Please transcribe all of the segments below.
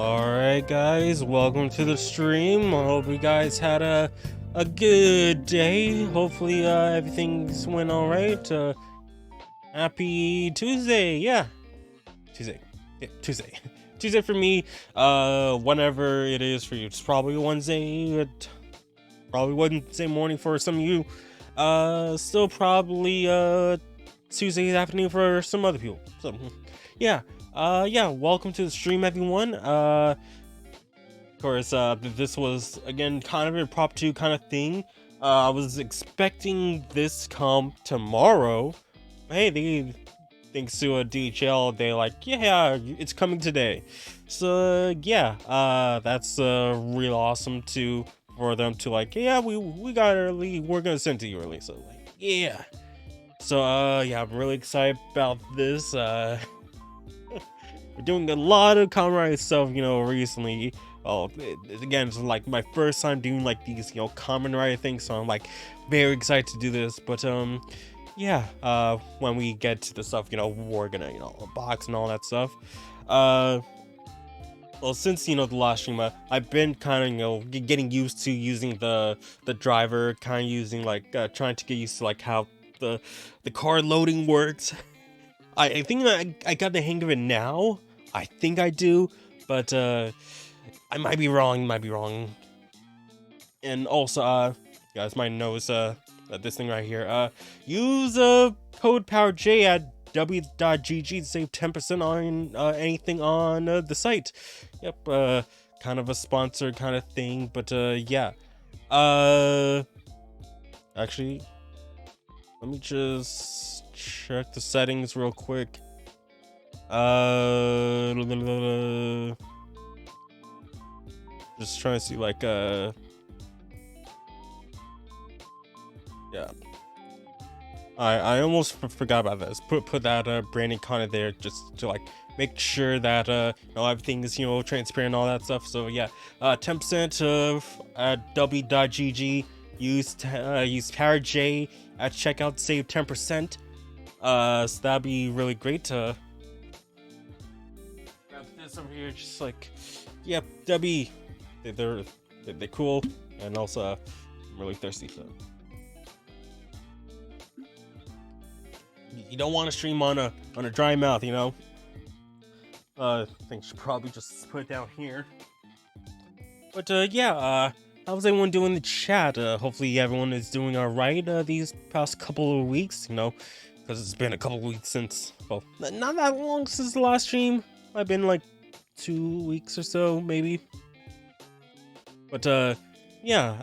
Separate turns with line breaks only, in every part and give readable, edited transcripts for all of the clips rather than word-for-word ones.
Alright guys, welcome to the stream. I hope you guys had a good day. Hopefully everything's went alright. Happy Tuesday, yeah. Tuesday. Yeah, Tuesday. Tuesday for me. Whenever it is for you. It's probably Wednesday. Probably Wednesday morning for some of you. Still probably Tuesday afternoon for some other people. So yeah. Welcome to the stream, everyone. Of course, this was again kind of a prop 2 kind of thing. I was expecting this come tomorrow. Hey, thanks to a DHL, they like, yeah, it's coming today. So yeah, that's real awesome for them to like, yeah, we got it early, we're gonna send it to you early. So like, yeah. So yeah, I'm really excited about this. We're doing a lot of Kamen Rider stuff, recently. Again, it's like my first time doing like these, Kamen Rider things, so I'm like very excited to do this. But yeah, when we get to the stuff, we're gonna, unbox and all that stuff. Well, since the last stream, I've been kind of getting used to using the driver, kind of using like trying to get used to like how the card loading works. I think I got the hang of it now. I think I do, but I might be wrong. And also, guys might notice this thing right here. Use code PowerJ at w.gg to save 10% on anything on the site. Yep, kind of a sponsor kind of thing, but yeah. Actually, let me just check the settings real quick. Just trying to see like yeah. I almost forgot about this. Put that branding kind of there just to like make sure that everything is transparent and all that stuff. So yeah, 10% of at w.gg. Use PowerJ at checkout to save 10%. So that'd be really great to grab this over here. Just like, yep, W. They're cool, and also I'm really thirsty, so you don't want to stream on a dry mouth, I think I should probably just put it down here. But yeah, how's everyone doing in the chat? Hopefully everyone is doing alright these past couple of weeks, because it's been a couple of weeks since, well, not that long since the last stream. I've been like 2 weeks or so, maybe. But yeah,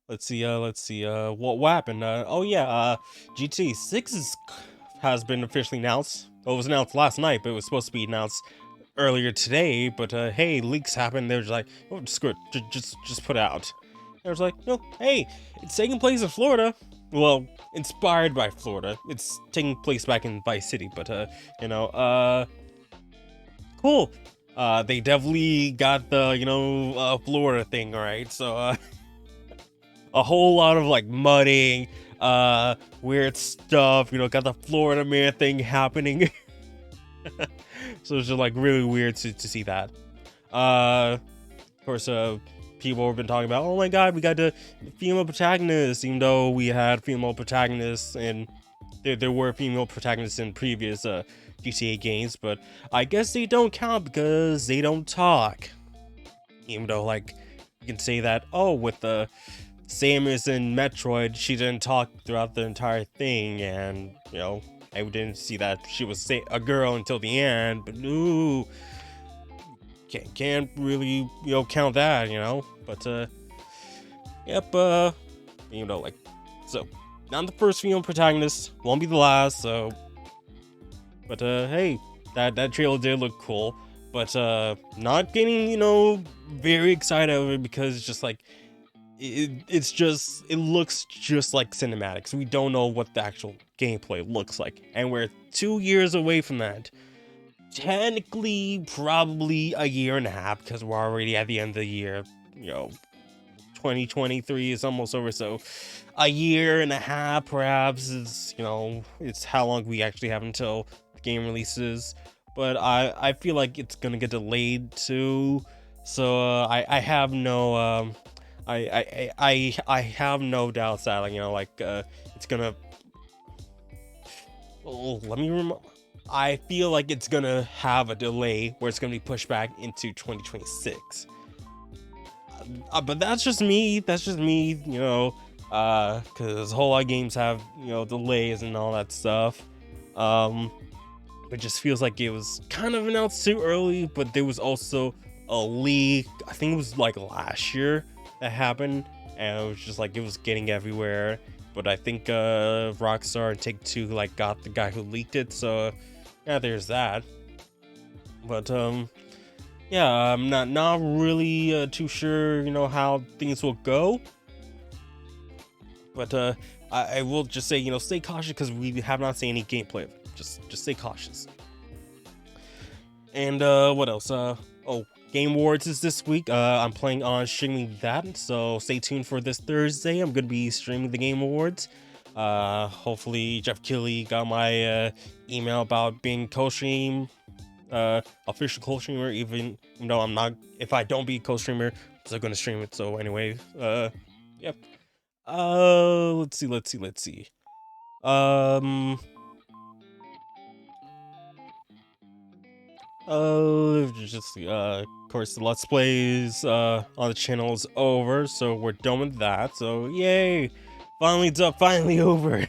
let's see, what happened? Oh yeah, GT 6 has been officially announced. Well, it was announced last night, but it was supposed to be announced earlier today. But hey, leaks happened. They were just like, oh, screw it, just put it out. They was like, no, hey, it's taking place in Florida. Well, inspired by Florida. It's taking place back in Vice City, but cool. They definitely got the Florida thing right. So a whole lot of like mudding, weird stuff. Got the Florida man thing happening. So it's just like really weird to see that. Of course, people have been talking about, oh my god, we got the female protagonist, even though we had female protagonists and there were female protagonists in previous GTA games, but I guess they don't count because they don't talk. Even though like you can say that, oh, with the Samus in Metroid, she didn't talk throughout the entire thing, and I didn't see that she was a girl until the end, but no, can't really count that, but yep, like, so not the first female protagonist, won't be the last, so, but hey, that trailer did look cool, but not getting very excited over it because it's just like it looks just like cinematics. We don't know what the actual gameplay looks like, and we're 2 years away from that. Technically, probably a year and a half, because we're already at the end of the year. 2023 is almost over, so a year and a half perhaps is it's how long we actually have until the game releases. but I feel like it's gonna get delayed too. So I have no I have no doubts that, like, it's gonna. Oh, let me remember. I feel like it's gonna have a delay where it's gonna be pushed back into 2026. But that's just me. That's just me. Because a whole lot of games have delays and all that stuff. It just feels like it was kind of announced too early. But there was also a leak. I think it was like last year that happened, and it was just like it was getting everywhere. But I think Rockstar and Take-Two like got the guy who leaked it, so yeah, there's that. But yeah, I'm not really too sure, how things will go. But I will just say, stay cautious because we have not seen any gameplay of it. Just stay cautious. And what else? Game Awards is this week. I'm planning on streaming that, so stay tuned for this Thursday. I'm gonna be streaming the Game Awards. Hopefully Jeff Keighley got my email about being co-stream, official co-streamer. Even though I'm not, if I don't be co-streamer, I'm still gonna stream it. So anyway, yep. Let's see. Of course, the Let's Plays on the channel is over, so we're done with that. So yay, finally done, finally over.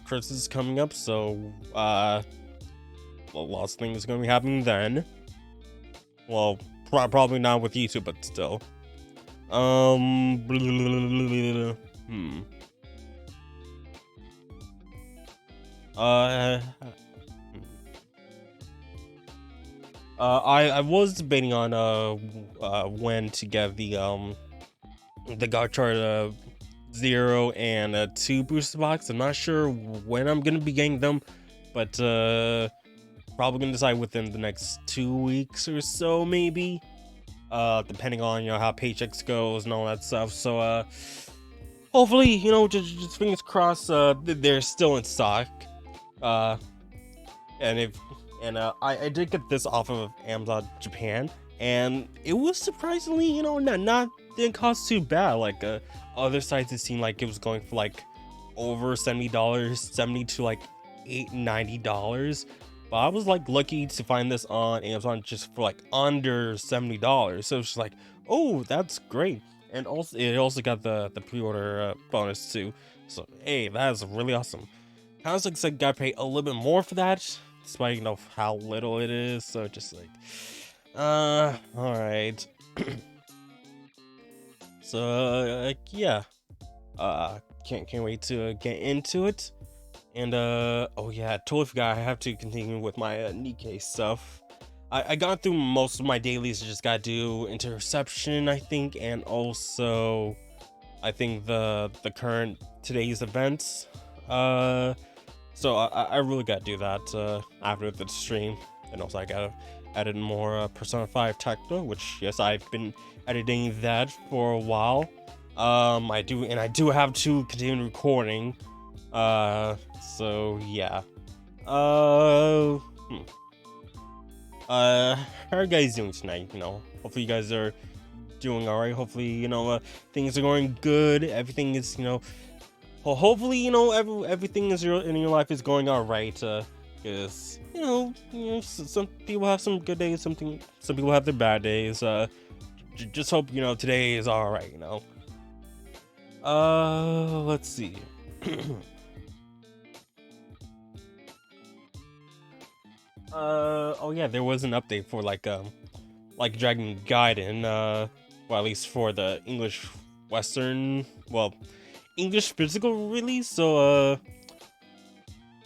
Christmas is coming up, so lots of things gonna be happening then. Well, probably not with YouTube, but still. I was debating on when to get the Gotchard 0 and 2 booster box. I'm not sure when I'm gonna be getting them, but probably gonna decide within the next 2 weeks or so, maybe. Depending on how paychecks goes and all that stuff. So hopefully, just fingers crossed, they're still in stock. I did get this off of Amazon Japan, and it was surprisingly, didn't cost too bad. Like other sites, it seemed like it was going for like over $70, $70 to like $90. But I was like lucky to find this on Amazon just for like under $70. So it's just like, oh, that's great. And also, it also got the pre-order bonus too. So hey, that is really awesome. Kind of looks like I gotta pay a little bit more for that, despite how little it is. So just like, all right. So yeah, can't wait to get into it. And oh yeah, I totally forgot, I have to continue with my Nikkei stuff. I got through most of my dailies. Just gotta do interception, I think, and also I think the current today's events. So I really gotta do that after the stream, and also I gotta edit more Persona 5 Tactical, which yes, I've been editing that for a while. I do have to continue recording. So yeah. How are you guys doing tonight? Hopefully you guys are doing all right. Hopefully things are going good. Everything is hopefully everything is in your life is going all right. Because some people have some good days. Some people have their bad days. Just hope today is all right. Let's see. Oh yeah, there was an update for like Dragon Gaiden, well, at least for the English English physical release. So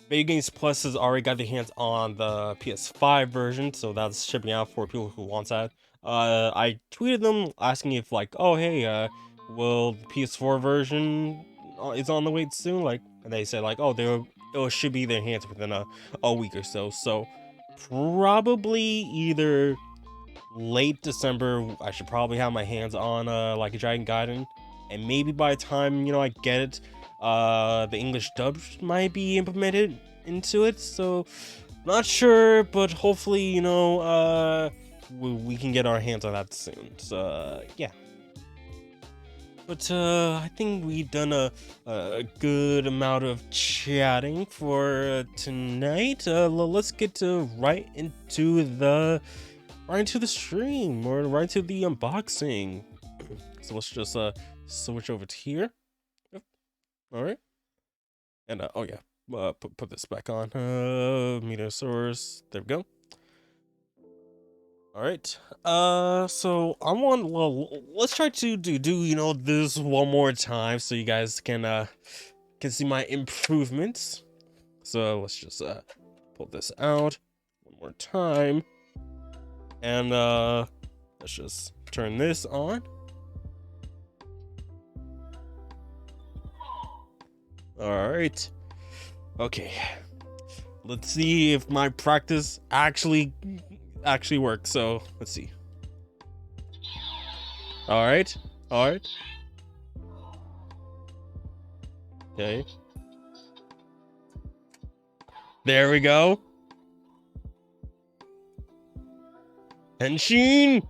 Video Games Plus has already got their hands on the PS5 version, so that's shipping out for people who want that. I tweeted them asking if like, oh hey, will the PS4 version is on the way soon? Like, and they said like, oh, it should be in their hands within a week or so. So probably either late December, I should probably have my hands on like a Dragon Gaiden, and maybe by the time I get it, The English dub might be implemented into it, so not sure, but hopefully, you know, we can get our hands on that soon. So yeah. But I think we've done a good amount of chatting for tonight. Let's get right into the stream, or right into the unboxing. So let's just switch over to here. Yep. All right. And oh yeah, put this back on. Meteorosaurus. There we go. All right. So let's try to do you know, this one more time so you guys can see my improvements. So let's just pull this out one more time, and let's just turn this on. All right. Okay. Let's see if my practice actually works. So let's see. All right. Okay. There we go. Henshin.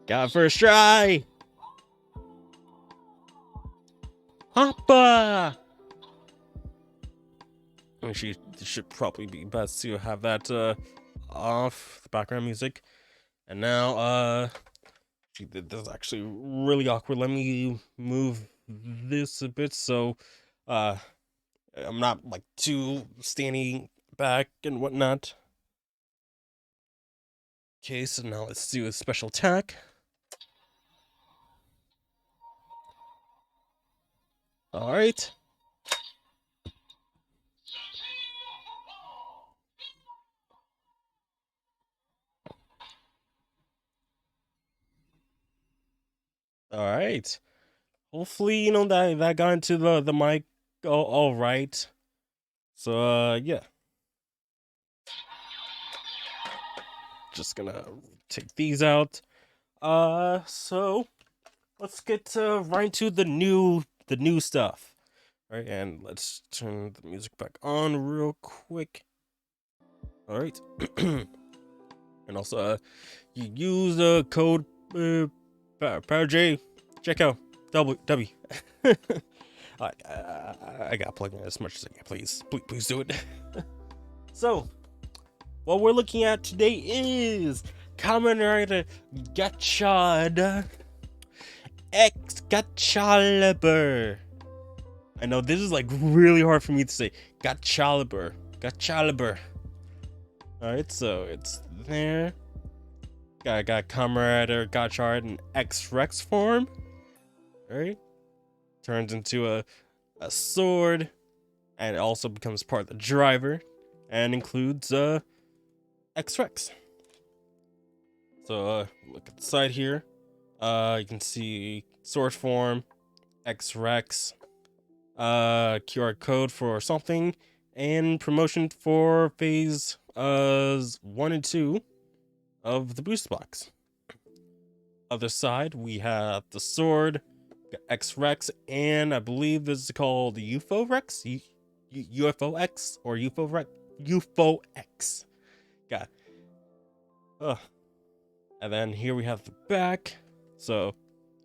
Got first try. Hoppa. Actually, it should probably be best to have that off, the background music. And now gee, this is actually really awkward. Let me move this a bit so I'm not like too standing back and whatnot. Okay, so now let's do a special attack. All right. All right. Hopefully, you know, that got into the mic all right. So yeah. Just gonna take these out. So let's get right into the new stuff. All right, and let's turn the music back on real quick. All right. And also you use the code Power J, check out W. I got plugged in as much as I can. Please do it. So, what we're looking at today is Kamen Rider Gotchard, X-Gotchalibur. I know this is like really hard for me to say. Gotchalibur. All right, so it's there. Got Kamen Rider Gotchard in X-Rex form. Alright. Turns into a sword, and it also becomes part of the driver, and includes X-Rex. So look at the side here. You can see sword form, X-Rex, QR code for something, and promotion for phase 1 and 2 of the boost box. Other side, we have the sword, X-Rex, and I believe this is called the ufo-x, ufo-x, or ufo-x. Got it. And then here we have the back. So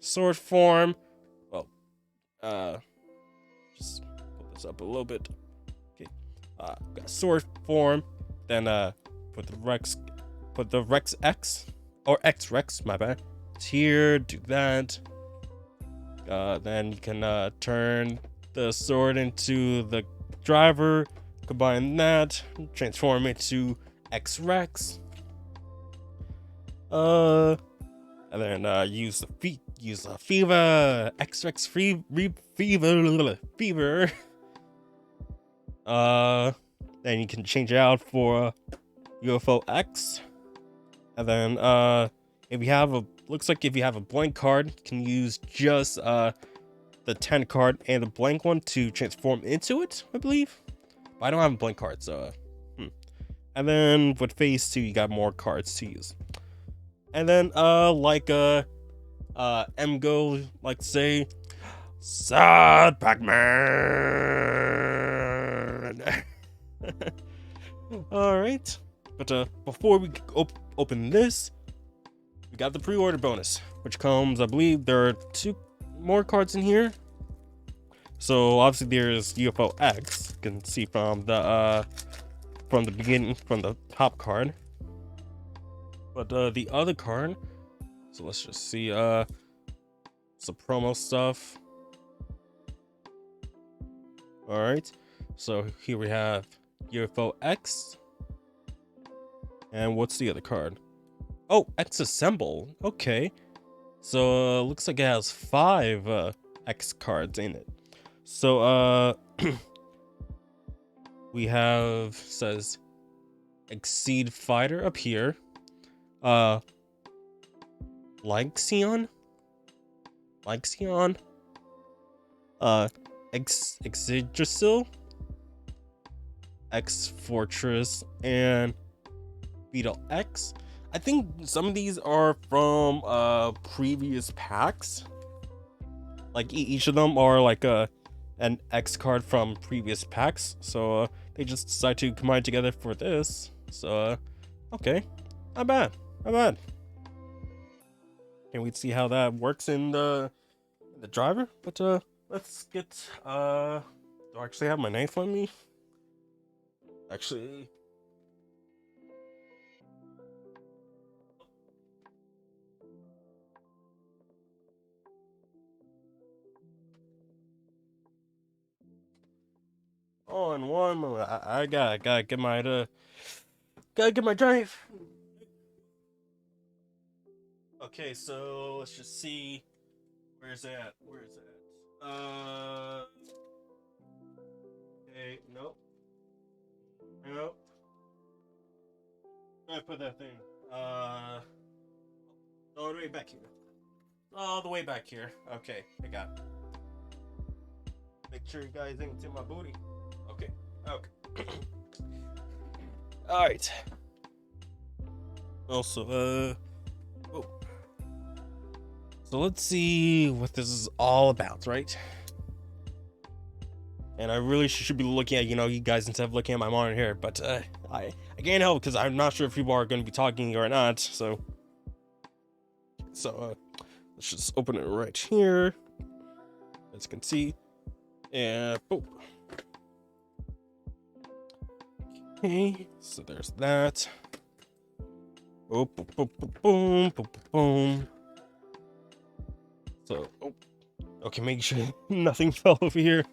sword form. Well, just put this up a little bit. Okay. Got sword form. Then put the Rex X, or X-Rex, my bad. It's here, do that. Then you can turn the sword into the driver, combine that, transform it to X-Rex. And then use the fever, X-Rex fever. Then you can change it out for ufo-x. And then if you have a blank card, you can use just the 10 card and the blank one to transform into it, I believe. But I don't have a blank card, so And then with phase 2, you got more cards to use. And then like MGO like to say, Sad Pac-Man. All right, but before we open this, we got the pre-order bonus, which comes, I believe there are 2 more cards in here. So obviously there's ufo-x. You can see from the beginning, from the top card. But the other card, so let's just see some promo stuff. All right, so here we have ufo-x, and what's the other card? Oh, X-Assemble. Okay, so looks like it has 5 X cards in it. So we have, says Exceed Fighter up here. Lyxion, X-Gotchalibur, X-Fortress, and Beetle X. I think some of these are from previous packs. Like each of them are like an X card from previous packs, so they just decided to combine together for this. So okay, not bad. Can't wait to see how that works in the driver. But let's get do I actually have my knife on me? Actually, oh, and one moment, I gotta get my drive. Okay, so let's just see. Where's that? Okay, nope. I put that thing. All the way back here. All the way back here. Okay, I got it. Make sure you guys ain't in my booty. Okay. All right. Also, oh. So let's see what this is all about, right? And I really should be looking at, you guys, instead of looking at my monitor here, but I can't help because I'm not sure if people are going to be talking or not. So let's just open it right here, as you can see, and boom. Okay, so there's that. Oh, boom, boom, boom, boom, boom. So, okay, make sure nothing fell over here.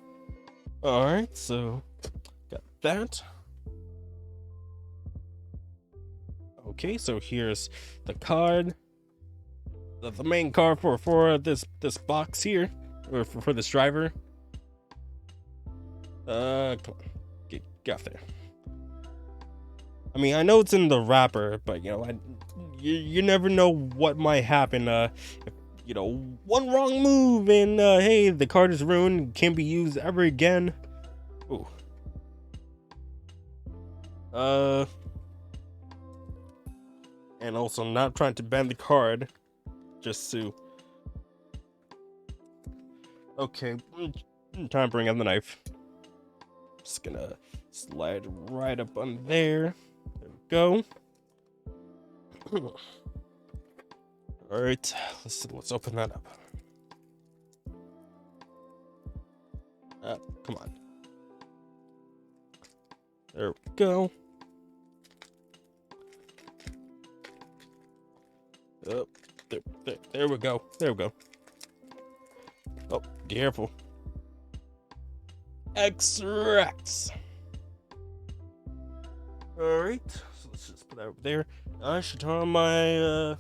All right, so got that. Okay, so here's the card, the main card for this box here, or for this driver. Come on, get off there. I mean, I know it's in the wrapper, but you never know what might happen. If one wrong move and hey, the card is ruined, can't be used ever again. Ooh. And also not trying to bend the card, just to. Okay, time to bring out the knife. Just gonna slide right up on there. There we go. All right, let's open that up. Come on. There we go. Oh, there we go. There we go. Oh, careful. X-Rex. All right, so let's just put that over there. I should turn on my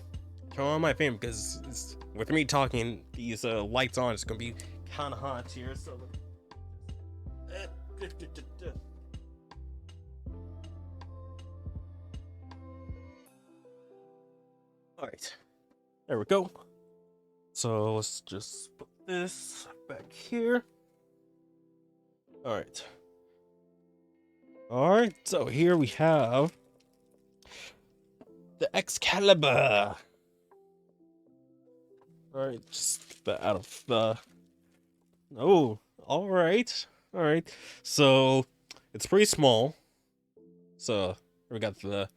fan because with me talking, these lights on, it's gonna be kind of hot here. So. All right, there we go. So let's just put this back here. All right, so here we have the X-Gotchalibur. All right, just get that out of the. Oh, all right, all right. So it's pretty small. So we got the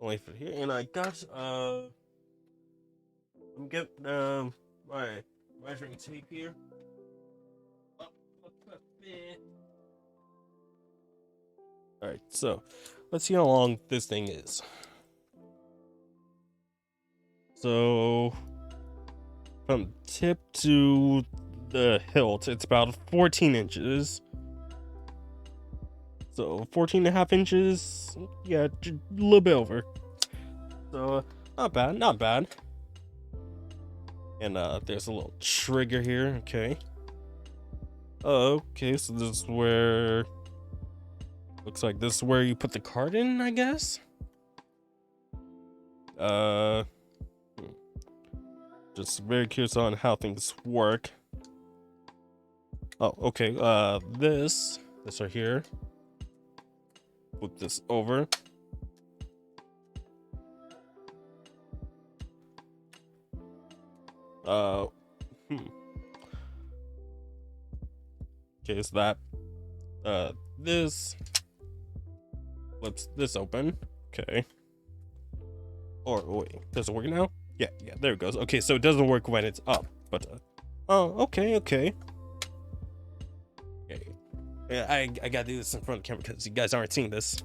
only for here, and I got I'm getting my measuring tape here. Up, up, all right, so let's see how long this thing is. So from tip to the hilt, it's about 14 inches. So 14 and a half inches, yeah, a little bit over. So not bad, not bad. And there's a little trigger here, okay. Okay, so this is where, looks like this is where you put the card in, I guess. Just very curious on how things work. Oh, okay, this right here. Flip this over. Okay, so that this flips this open. Okay. Or wait, does it work now? Yeah, there it goes. Okay, so it doesn't work when it's up, but oh, okay. Yeah, I gotta do this in front of the camera because you guys aren't seeing this.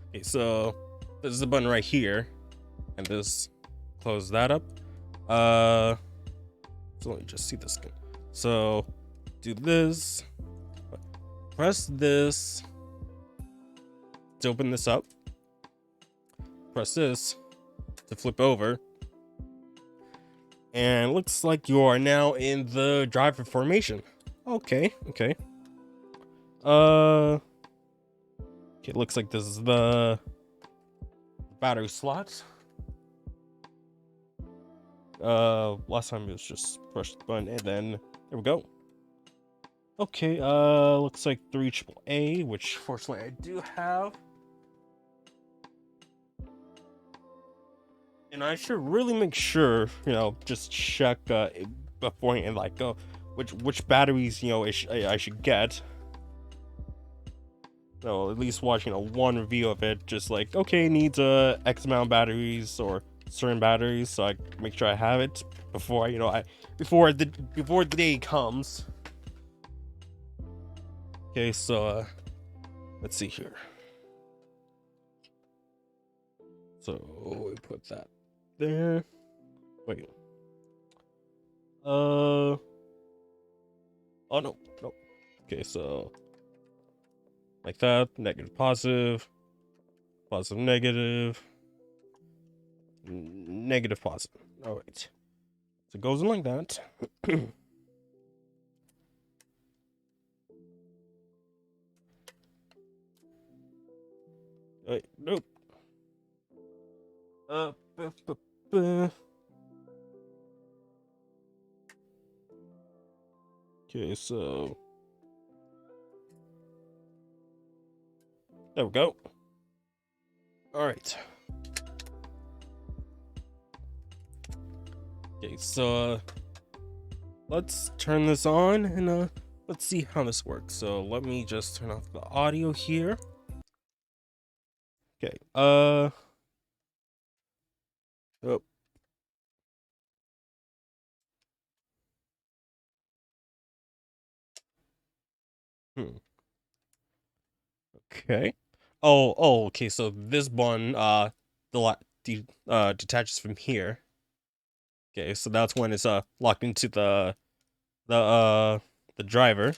Okay, so this is the button right here, and this close that up. So let me just see this again. So do this, press this to open this up, press this to flip over, and looks like you are now in the driver formation. Okay. Okay, looks like this is the battery slot. Last time it was just push the button and then there we go. Okay, looks like 3 AAA, which fortunately I do have. And I should really make sure, just check beforehand, like which batteries I should get. So at least watching one review of it, just like, okay, needs X amount of batteries or certain batteries, so I make sure I have it before before the day comes. Okay, so let's see here. So we put that there. Wait. Oh no. Okay, so like that, negative, positive, positive, negative, negative, positive. All right, so it goes in like that. Wait, nope. Okay, so there we go. All right. Okay, so let's turn this on and let's see how this works. So let me just turn off the audio here. Okay. Oh. Okay. Okay. So this one, detaches from here. Okay, so that's when it's locked into the driver.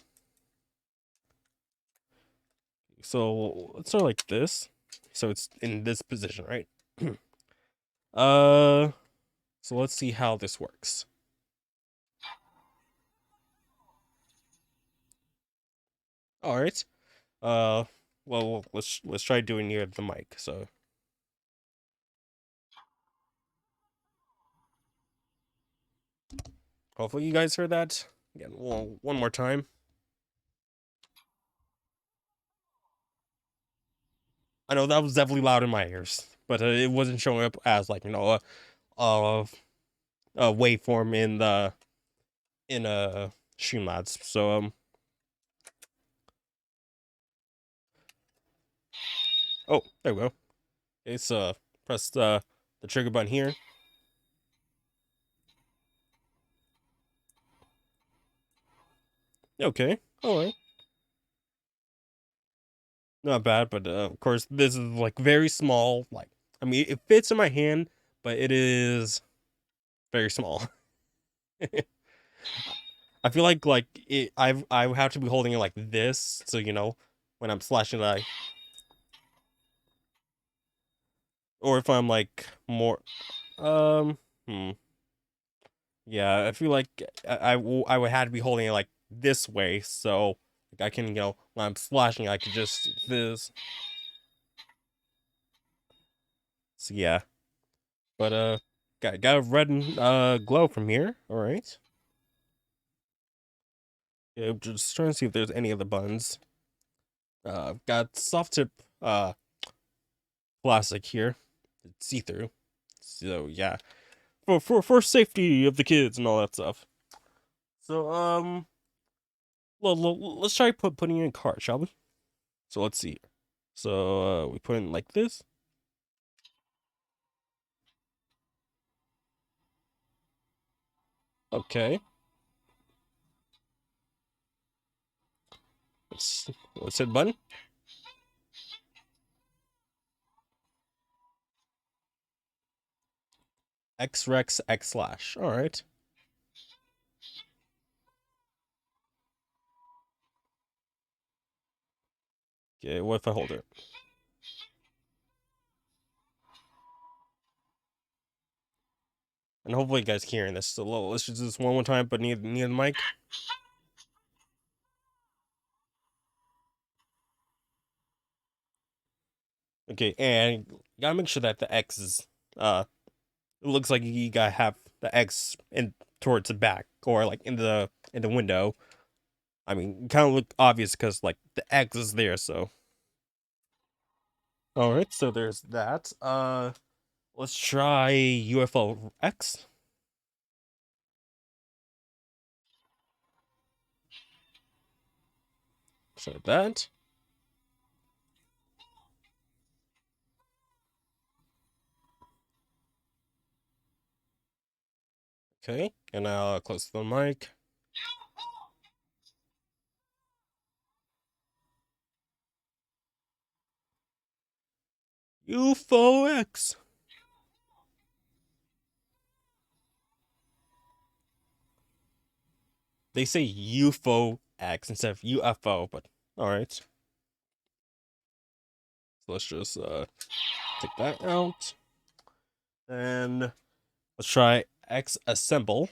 So let's start like this. So it's in this position, right? So let's see how this works. All right. Well, let's try doing near the mic. So. Hopefully you guys heard that. Again, one more time. I know that was definitely loud in my ears, but it wasn't showing up as like waveform in the Streamlabs. So oh, there we go. Okay, so press the trigger button here. Okay, all right. Not bad, but of course this is like very small. Like, I mean, it fits in my hand, but it is very small. I feel like I would have to be holding it like this, so you know, when I'm slashing the, or if I'm like more, um, hmm. Yeah, I feel like I would have to be holding it like this way, so like I can, you know, when I'm slashing, I could just this. So yeah, but got a red glow from here. All right. Yeah, just trying to see if there's any other buttons. Got soft tip plastic here, see through. So yeah, for safety of the kids and all that stuff. So let's try putting in a card, shall we? So let's see. So we put in like this. Okay. Let's hit button. X Rex X slash. All right. Okay, what if I hold it? And hopefully you guys can hear this. So let's just do this one more time, but near the mic. Okay, and you gotta make sure that the X is it looks like you gotta have the X in towards the back or like in the window. I mean, kind of look obvious because like the X is there. So all right, so there's that. Let's try ufo-x. So that. Okay, and now close the mic. ufo-x. They say ufo-x instead of UFO, but all right. So let's just take that out. And let's try X assemble.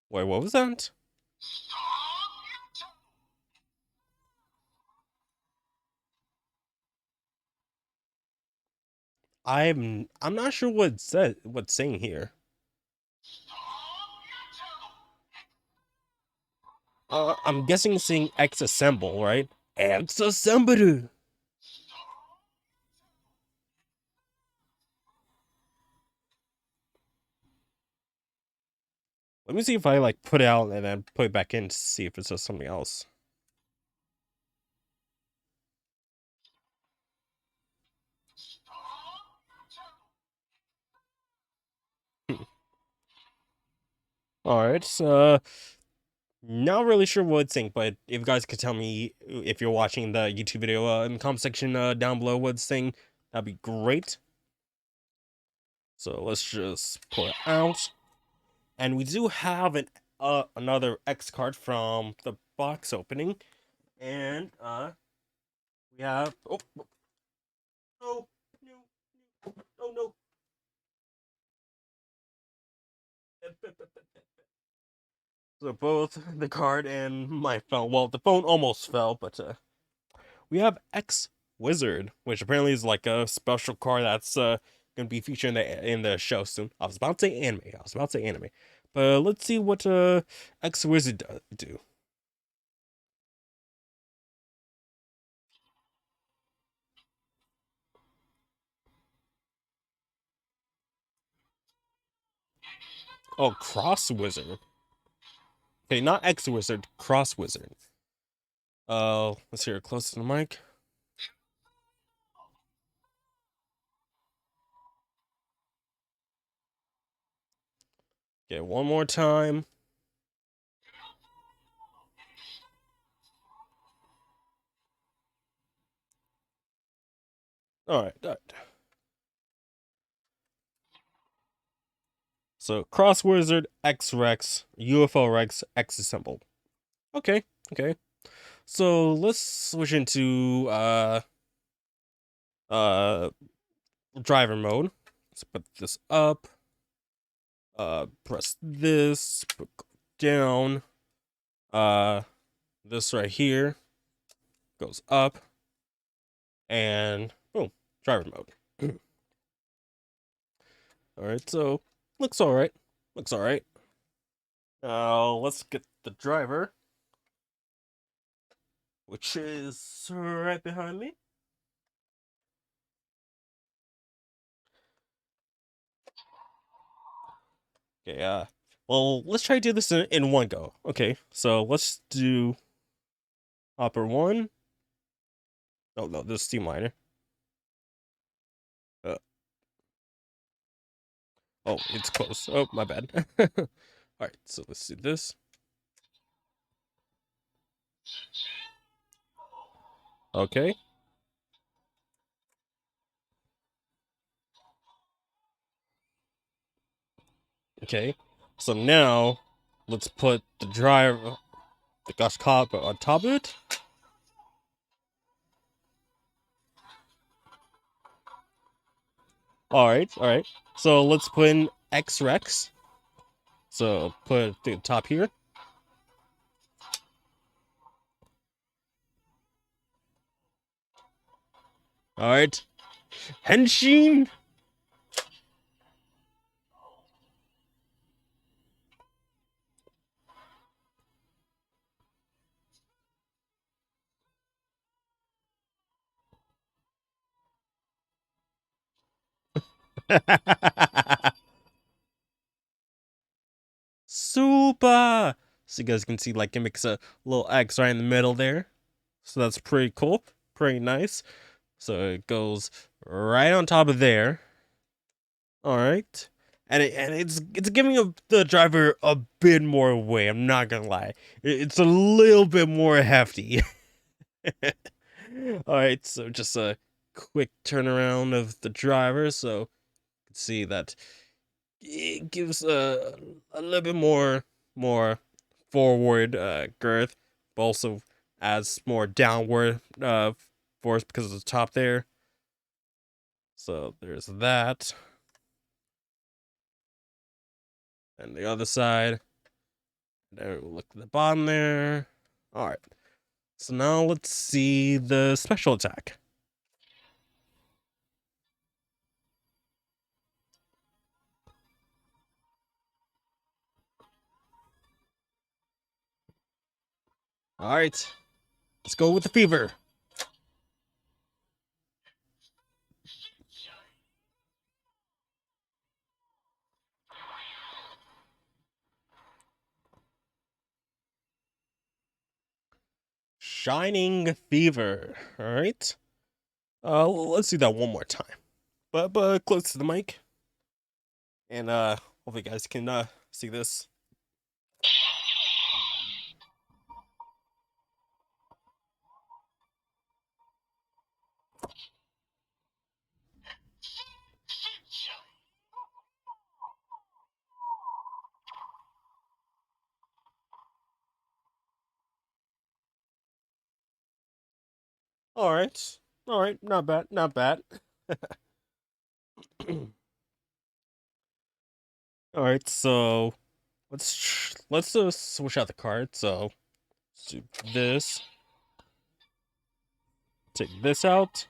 Wait, what was that? I'm not sure what it said, what's saying here. I'm guessing it's saying X assemble, right? X assemble. Let me see if I like put it out and then put it back in to see if it says something else. All right, so not really sure what it's saying, but if you guys could tell me if you're watching the YouTube video in the comment section down below what it's saying, that'd be great. So let's just pull it out. And we do have an another X card from the box opening. And we have no, no, no. So both the card and my phone. Well, the phone almost fell, but we have X Wizard, which apparently is like a special card that's gonna be featured in the show soon. I was about to say anime. But let's see what X-Wizard do. Oh, Cross Wizard. Okay, not X-Wizard, Cross Wizard. Let's hear it close to the mic. Okay, one more time. All right. So Cross Wizard, X Rex, UFO Rex, X Assemble. Okay. So let's switch into uh driver mode. Let's put this up. Press this, put down. This right here goes up, and boom, driver mode. All right, so looks all right. Now let's get the driver, which is right behind me. Okay, well, let's try to do this in one go. Okay, so let's do Hopper 1. Oh, no, this is Steamliner. Oh, it's close. Oh, my bad. Alright, so let's do this. Okay. Okay, so now let's put the driver, the Gotchard on top of it. Alright. So let's put in X Rex. So put the top here. Alright. Henshin! Super! So you guys can see, like, it makes a little X right in the middle there. So that's pretty cool. Pretty nice. So it goes right on top of there. Alright. And it's giving the driver a bit more weight, I'm not gonna lie. It's a little bit more hefty. Alright, so just a quick turnaround of the driver, so you can see that it gives a little bit more forward girth, but also adds more downward force because of the top there. So there's that. And the other side. Then we'll look at the bottom there. Alright. So now let's see the special attack. Alright. Let's go with the fever. Shining Fever. Alright. Let's do that one more time. But close to the mic. And hopefully you guys can see this. Alright. Alright, not bad. Alright, so let's switch out the card. So let's do this. Take this out.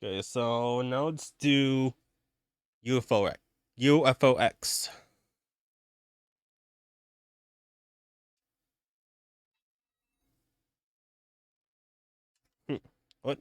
Okay, so now let's do ufo-x. ufo-x. What?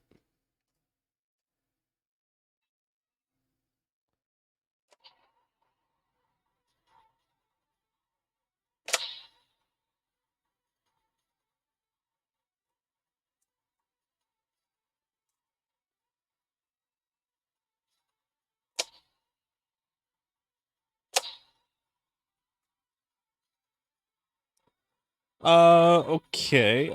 Okay.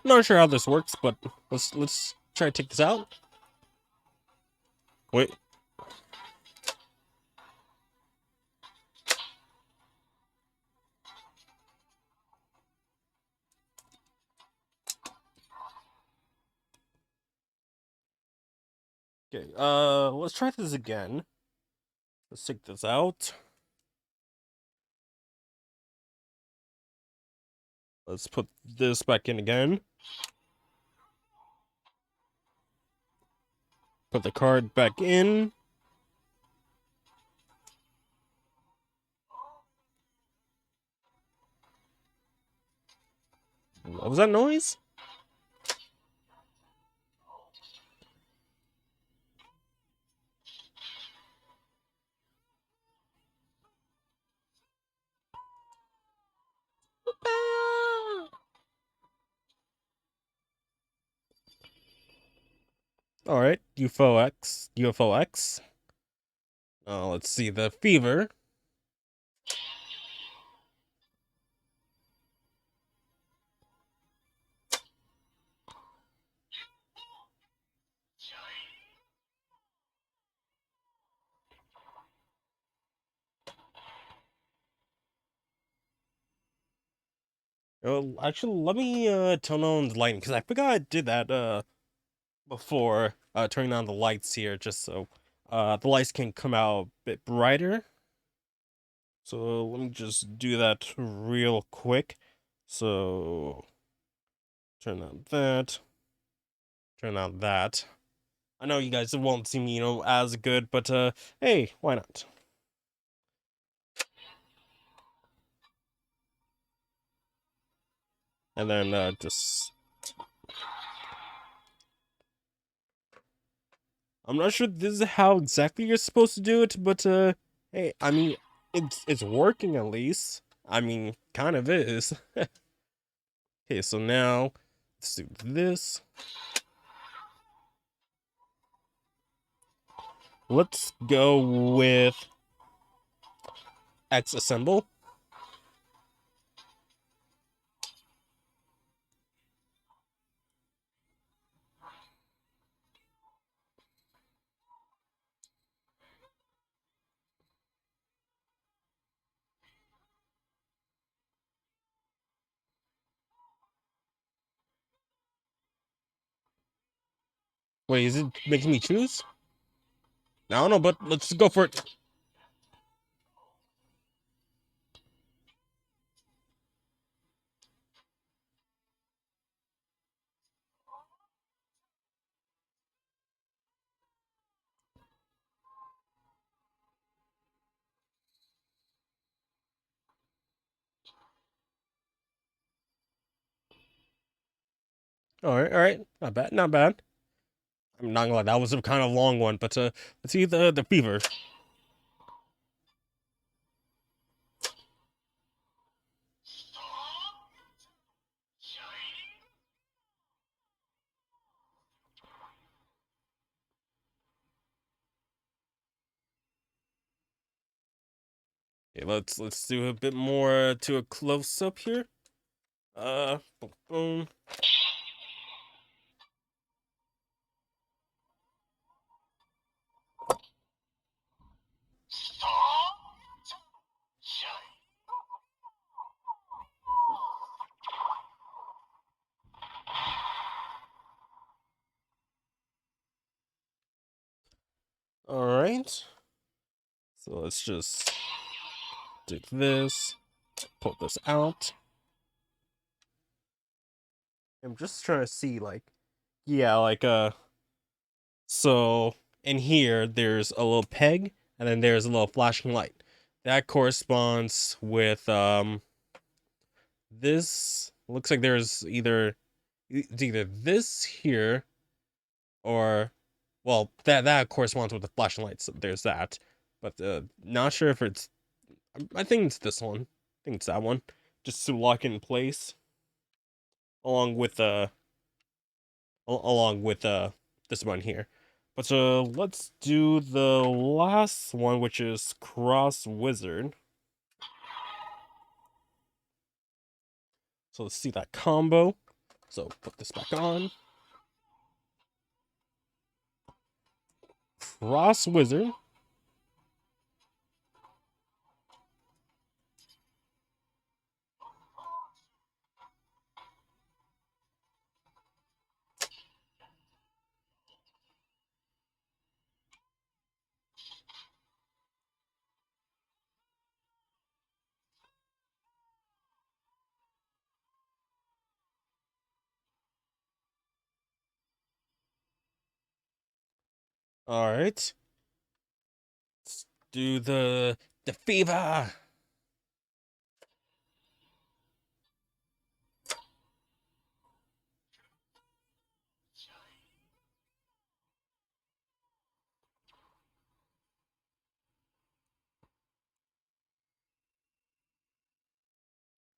Not sure how this works, but let's try to take this out. Wait. Okay, let's try this again. Let's take this out. Let's put this back in again. Put the card back in. What was that noise? Alright, ufo-x. ufo-x. Let's see, the fever. Actually, let me turn on the lighting, because I forgot I did that before turning on the lights here, just so the lights can come out a bit brighter. So let me just do that real quick. So turn on that. Turn on that. I know you guys won't see me, as good, but hey, why not? And then just I'm not sure this is how exactly you're supposed to do it, but hey, I mean, it's working at least. I mean, kind of is. Okay, so now let's do this. Let's go with X assemble. Wait, is it making me choose? I don't know, but let's go for it. All right, not bad, not bad. I'm not gonna lie, that was a kind of long one, but let's see the fever. Okay, let's do a bit more to a close up here. Boom, boom. All right. So let's just do this. Pull this out. I'm just trying to see, like, yeah, like, so in here, there's a little peg, and then there's a little flashing light. That corresponds with this. Looks like there's it's either this here, or well, that corresponds with the flashing light. So there's that, but not sure if it's. I think it's this one. I think it's that one, just to lock it in place, along with this one here. But let's do the last one, which is Cross Wizard. So let's see that combo. So put this back on. Cross Wizard. All right. Let's do the fever.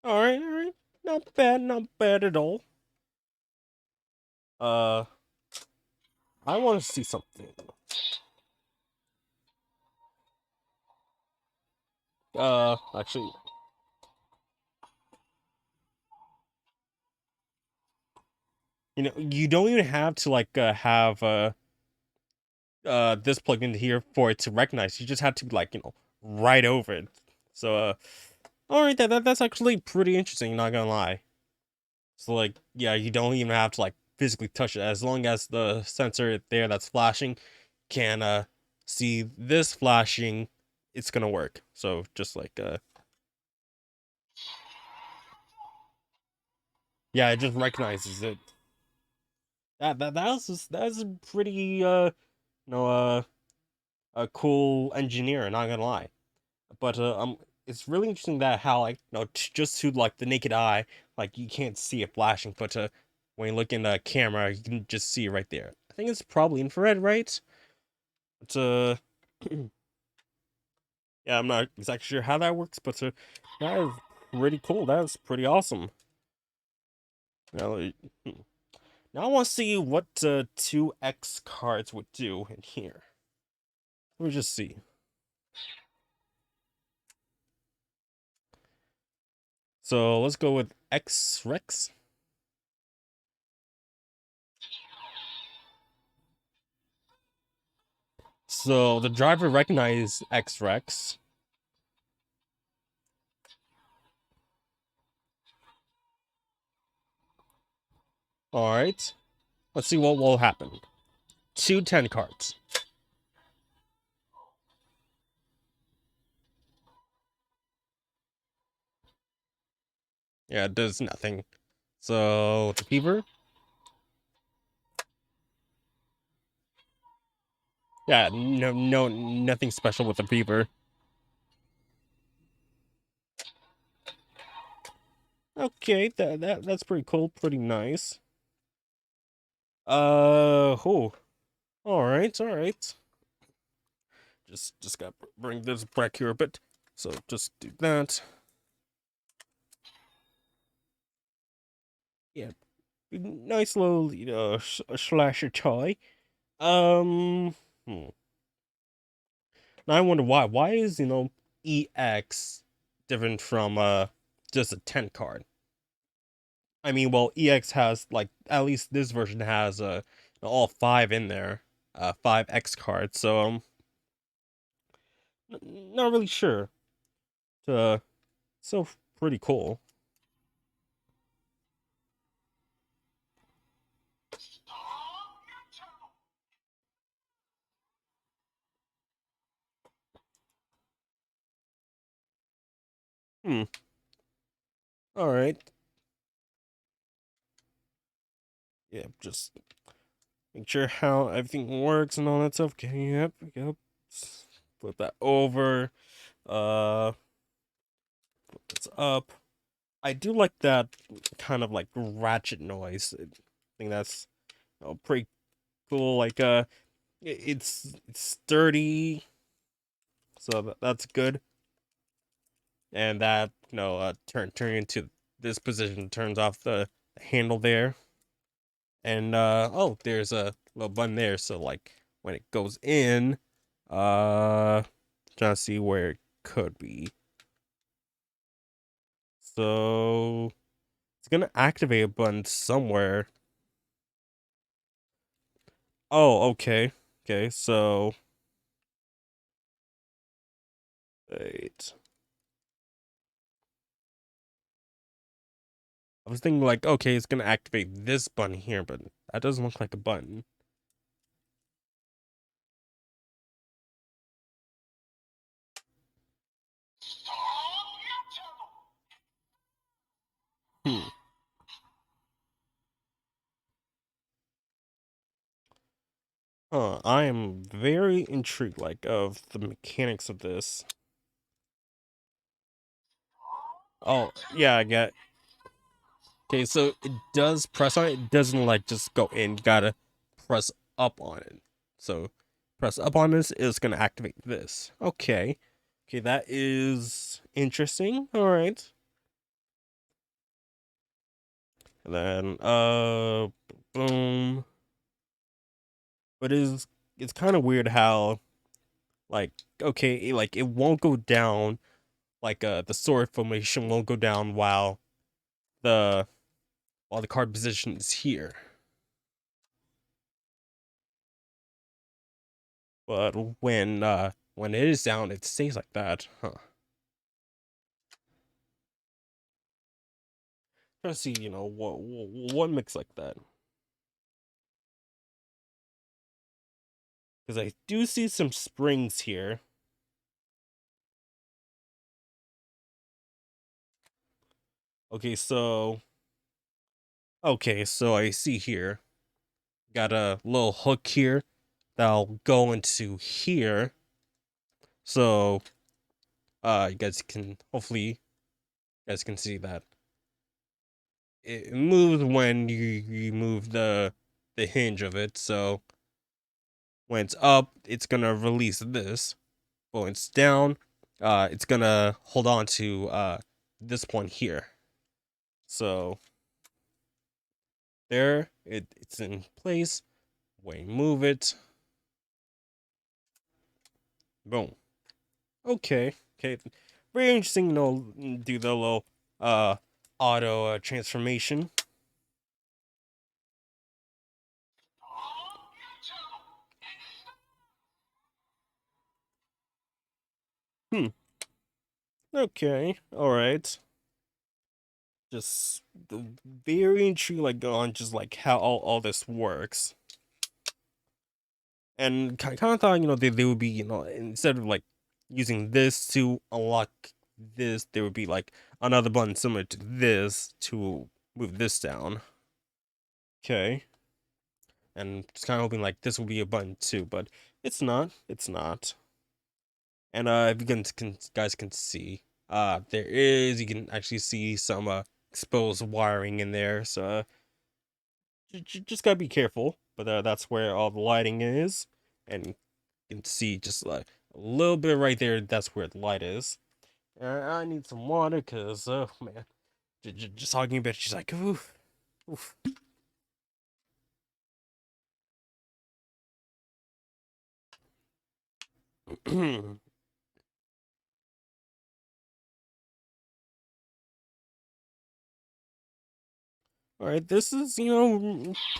All right, all right. Not bad at all. Uh, I want to see something. Actually, you don't even have to like have this plugged into here for it to recognize. You just have to like write over it. So all right, that's actually pretty interesting. Not gonna lie. So like yeah, you don't even have to like physically touch it as long as the sensor there that's flashing can see this flashing. It's gonna work. So just like yeah, it just recognizes it. That's a pretty a cool engineer. Not gonna lie. But it's really interesting that how like just to like the naked eye, like you can't see it flashing, but when you look in the camera, you can just see it right there. I think it's probably infrared, right? But yeah, I'm not exactly sure how that works, but that is pretty cool. That is pretty awesome. Now, now I want to see what two X cards would do in here. Let me just see. So let's go with X Rex. So the driver recognized X Rex. All right. Let's see what will happen. 2 10 cards. Yeah, it does nothing. So the fever. Yeah, nothing special with the fever. Okay, that's pretty cool, pretty nice. Oh, all right. Just gotta bring this back here a bit. So just do that. Yeah, nice little slasher toy. Um, hmm. Now I wonder why. Why is EX different from just a 10 card? I mean, well, EX has like at least this version has all 5 in there, 5 X cards. So not really sure. Uh, so pretty cool. Hmm. All right. Yeah, just make sure how everything works and all that stuff. Okay, yep. Flip that over. Flip this up. I do like that kind of like ratchet noise. I think that's pretty cool. Like it's sturdy, so that's good. And that turn into this position turns off the handle there. And oh, there's a little button there, so like when it goes in, trying to see where it could be. So it's gonna activate a button somewhere. Oh, okay. Okay, so wait. I was thinking like, okay, it's gonna activate this button here, but that doesn't look like a button. Hmm. I am very intrigued, like, of the mechanics of this. Oh, yeah, I get. Okay, so it does press on it. It doesn't like just go in. You gotta press up on it. So press up on this is gonna activate this. Okay. Okay, that is interesting. All right. And then boom. But it's kind of weird how like okay, like it won't go down like the sword formation won't go down the while the card position is here. But when it is down, it stays like that, huh? Trying to see, what makes like that. Because I do see some springs here. Okay, so I see here. Got a little hook here that'll go into here. So you guys can hopefully you guys can see that it moves when you move the hinge of it. So when it's up, it's gonna release this. But when it's down, it's gonna hold on to this point here. So there, it's in place. When you move it, boom. Okay, okay, very interesting. Do the little auto transformation. Hmm. Okay. All right. Just very intrigued, like on just like how all this works. And kind of thought, they would be, instead of like using this to unlock this, there would be like another button similar to this to move this down. Okay. And just kind of hoping like this will be a button too, but it's not. It's not. And if you guys can see, you can actually see some exposed wiring in there. So just gotta be careful. But that's where all the lighting is, and you can see just like a little bit right there. That's where the light is. I need some water, cause oh man, just talking about it, she's like oof, oof. All right, this is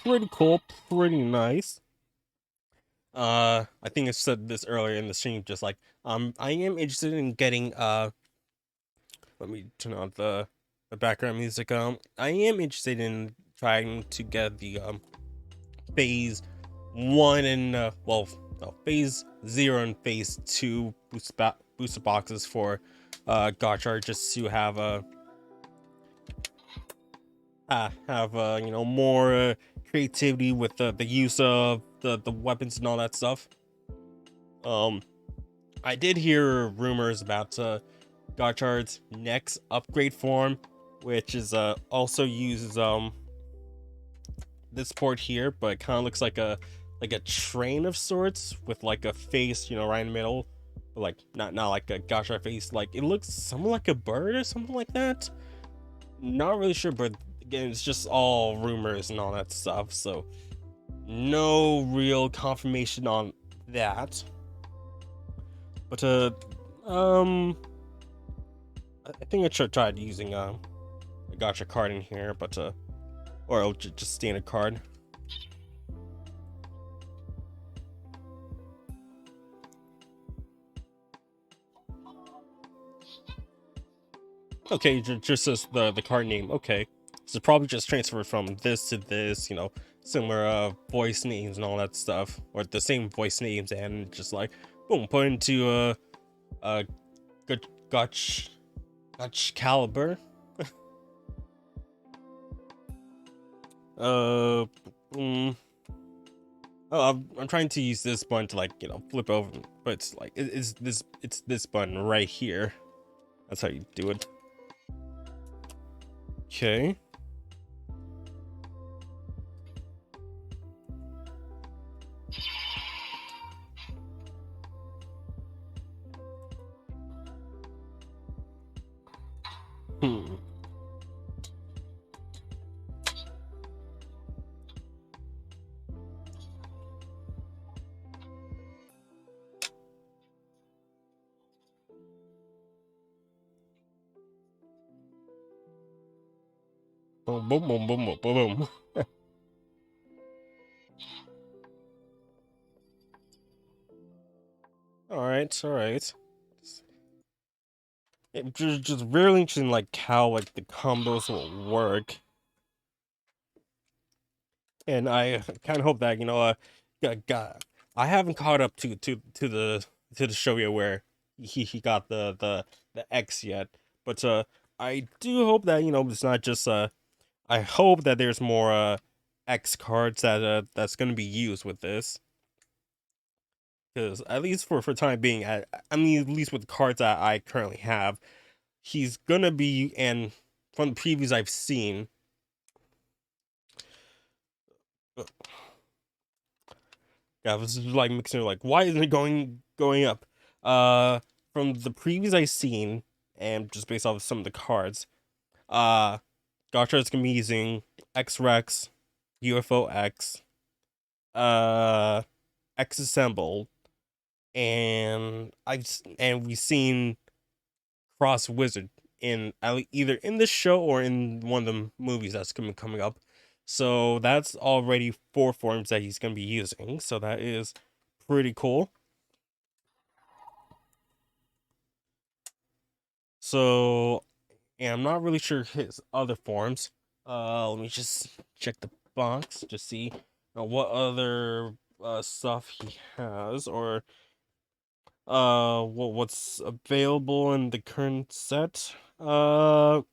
pretty cool, pretty nice. I think I said this earlier in the stream, just like I am interested in getting let me turn on the background music. I am interested in trying to get the phase 1 and phase 0 and phase 2 booster boxes for Gotchard, just to have have you know, more creativity with the use of the weapons and all that stuff. I did hear rumors about Gotchard's next upgrade form, which is also uses this port here, but it kind of looks like a train of sorts with like a face, you know, right in the middle, but like not like a Gotchard face. Like it looks something like a bird or something like that. Not really sure, but again, it's just all rumors and all that stuff, so no real confirmation on that. But I think I tried using a gotcha card in here, but or I'll just standard card. Okay, just as the card name. Okay, so probably just transferred from this to this, you know, similar voice names and all that stuff, or the same voice names, and just like boom, put into Gotchaliber. Mm, oh, I'm trying to use this button to, like, you know, flip over, but it's like it's this button right here. That's how you do it. Okay. Hmm. Boom, boom, boom, boom, boom, boom. All right, all right. It just really interesting, like how like the combos will work, and I kind of hope that, you know, I haven't caught up to the show yet where he got the X yet, but I do hope that, you know, it's not just I hope that there's more X cards that that's gonna be used with this, because at least for time being, I mean, at least with the cards that I currently have, he's gonna be, and from the previews I've seen, yeah, this is like mixing, like, why isn't it going up? From the previews I've seen, and just based off of some of the cards, uh, Gotchard's gonna be using X-Rex, ufo-x, uh, X-Assemble, and we've seen Cross Wizard in either in this show or in one of the movies that's coming up. So that's already 4 forms that he's gonna be using. So that is pretty cool. So, and I'm not really sure his other forms. Let me just check the box to see what other stuff he has, or what's available in the current set. Not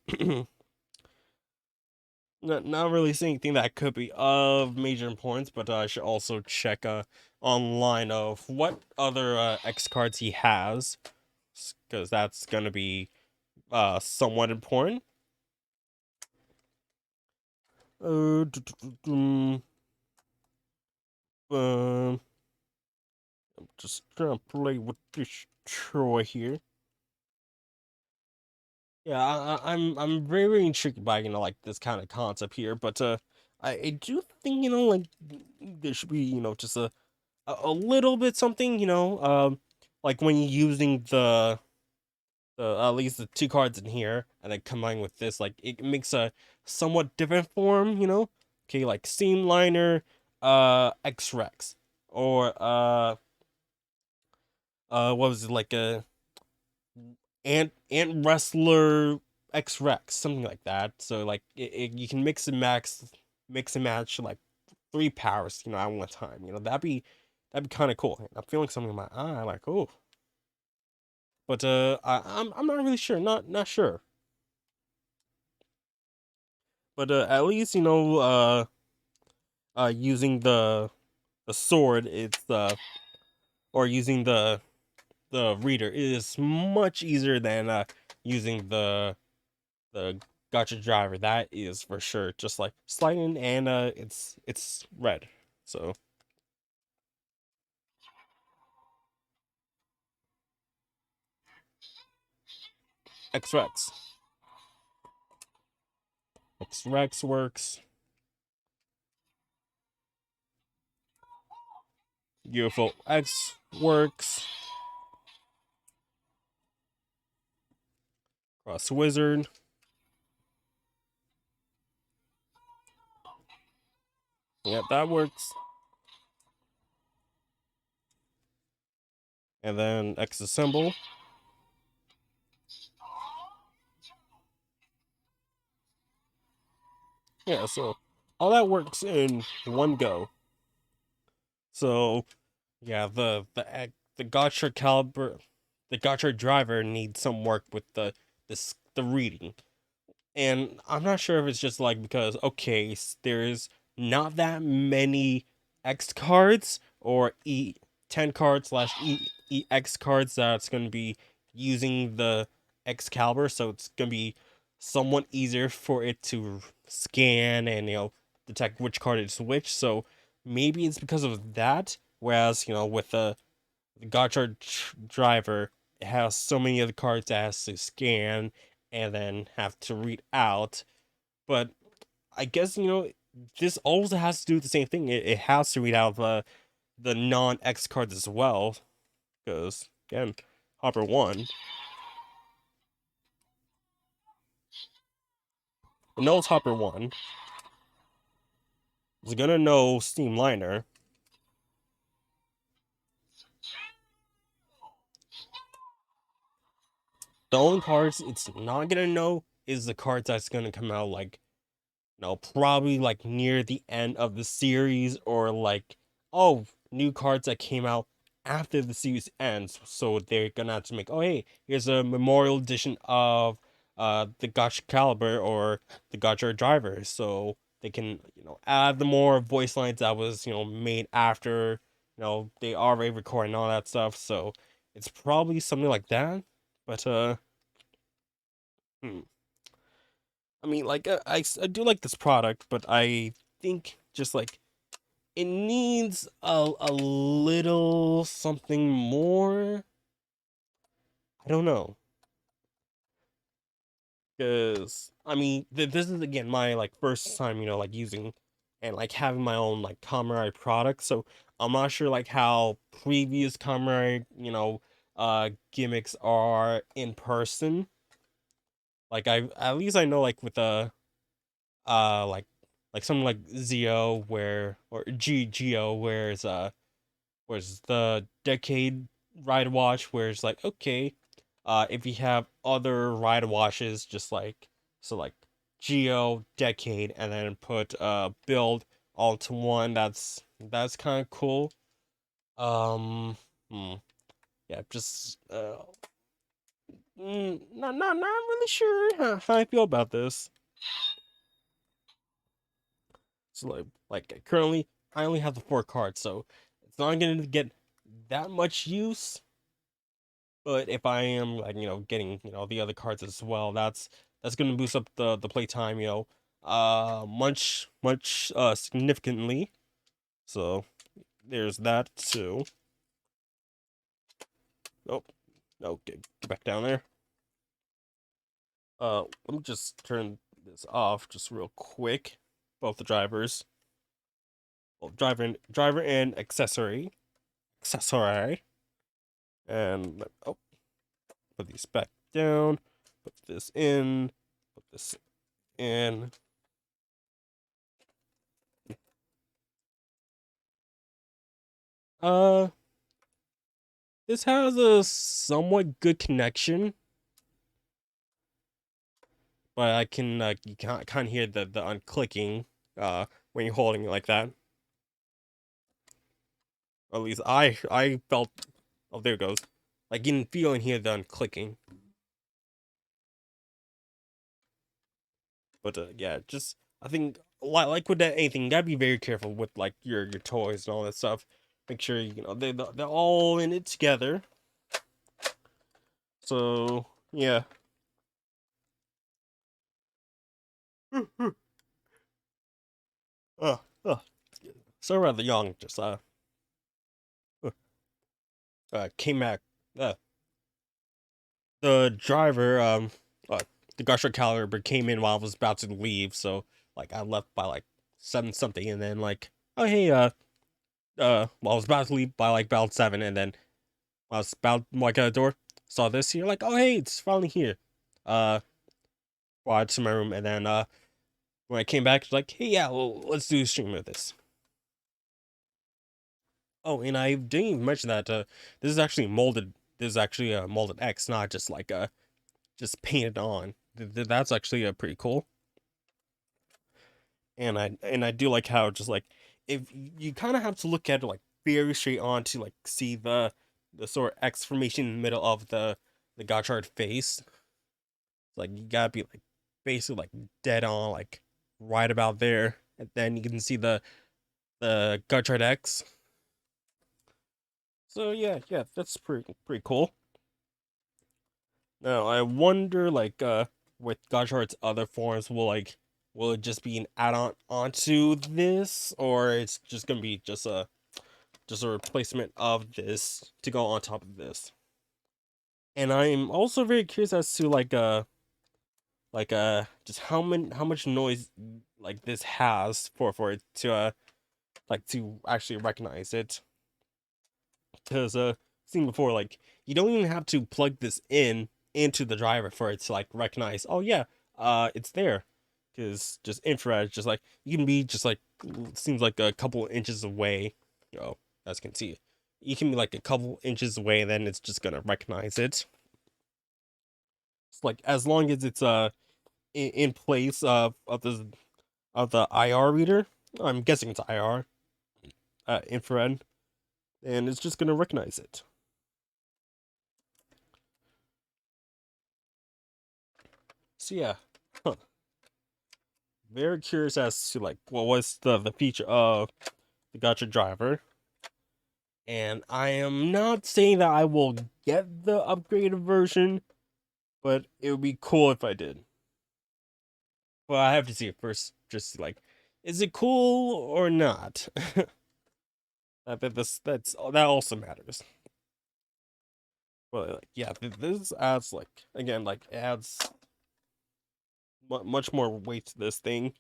really seeing anything that could be of major importance, but I should also check online of what other X cards he has, because that's gonna be somewhat important. I'm just trying to play with this Troy here. Yeah, I'm very intrigued by, you know, like this kind of concept here, but I do think, you know, like there should be, you know, just a little bit something, you know, like when you're using the at least the 2 cards in here, and then combine with this, like it makes a somewhat different form, you know. Okay, like Seamliner, X-Rex, or what was it, like a Ant Wrestler X-Rex, something like that. So like you can mix and match like 3 powers, you know, at one time. You know, that'd be kind of cool. I'm feeling something in my eye, like, oh, but I'm not really sure, not sure. But at least using the sword, it's or using the reader is much easier than using the gotcha driver. That is for sure. Just like sliding and it's red. So X-Rex. X-Rex works. UFO-X works. Cross Wizard. Yep, that works. And then X assemble. Yeah, so all that works in one go. So yeah, the Gotchard caliber, the Gotchard driver needs some work with the reading, and I'm not sure if it's just like because okay, there's not that many X cards or E10 cards slash EX cards that's gonna be using the Excalibur, so it's gonna be somewhat easier for it to scan and detect which card is which. So maybe it's because of that. Whereas with the Gotchard driver, it has so many other cards that it has to scan and then have to read out. But I guess this also has to do the same thing. It has to read out the non X cards as well, because again, Hopper 1. It knows Hopper 1. It's gonna know Steamliner. The only cards it's not gonna know is the cards that's gonna come out like probably like near the end of the series or like new cards that came out after the series ends. So they're gonna have to make hey, here's a memorial edition of the Gotchacalibur or the Gotchard driver. So they can, add the more voice lines that was, made after, they already recorded and all that stuff. So it's probably something like that. But hmm. I mean, like, I do like this product, but I think just like it needs a little something more. I don't know, because I mean, this is again my like first time, like using and like having my own like Kamen Rider product, so I'm not sure like how previous Kamen Rider, gimmicks are in person. Like I at least I know like with the like something like Zio where or Geo where's the decade ride watch where it's like okay, if you have other ride watches just like so like Geo decade and then put build all to one, that's kind of cool. Um hmm, yeah, just not really sure how I feel about this. So like currently I only have the 4 cards, so it's not gonna get that much use. But if I am like getting the other cards as well, that's gonna boost up the playtime much significantly. So there's that too. Oh no, get back down there. Let me just turn this off just real quick. Both the drivers, well, driver and accessory. And put these back down, put this in, put this in. Uh, this has a somewhat good connection, but I can you can't kind of hear the unclicking when you're holding it like that. Or at least I felt. Oh, there it goes. Like you can feel and hear the unclicking. But yeah, just I think like with that anything, you gotta be very careful with like your toys and all that stuff. Make sure you know they're all in it together. So yeah. uh, uh, so rather young, just came back. Uh, the driver uh, the Gotchard came in while I was about to leave, so like I left by like 7 something, and then like oh hey well I was about to leave by like about 7, and then I was about like at the door, saw this here, like, oh hey, it's finally here. Brought it to my room, and then when I came back, it's like, hey yeah, well, let's do a stream of this. Oh, and I didn't even mention that this is actually molded. This is actually a molded X, not just like just painted on. That's actually pretty cool. And I do like how just like if you kind of have to look at it like very straight on to like see the sort of X formation in the middle of the Gotchard face. Like you gotta be like basically like dead on, like right about there, and then you can see the Gotchard X. So yeah, yeah, that's pretty cool. Now I wonder like with Gotchard's other forms will it just be an add-on onto this, or it's just gonna be just a replacement of this to go on top of this. And I'm also very curious as to just how much noise like this has for it to like to actually recognize it. Because seen before, like you don't even have to plug this in into the driver for it to like recognize, oh yeah, it's there. Because just infrared, just like you can be just like seems like a couple inches away, you know, as you can see. You can be like a couple inches away, then it's just gonna recognize it. It's like as long as it's in place of the IR reader. I'm guessing it's IR, infrared, and it's just gonna recognize it. So yeah, huh. Very curious as to like what was the feature of the Gotcha driver. And I am not saying that I will get the upgraded version, but it would be cool if I did. Well, I have to see it first, just like, is it cool or not? That also matters. Well, like, yeah, this adds like again, like adds much more weight to this thing.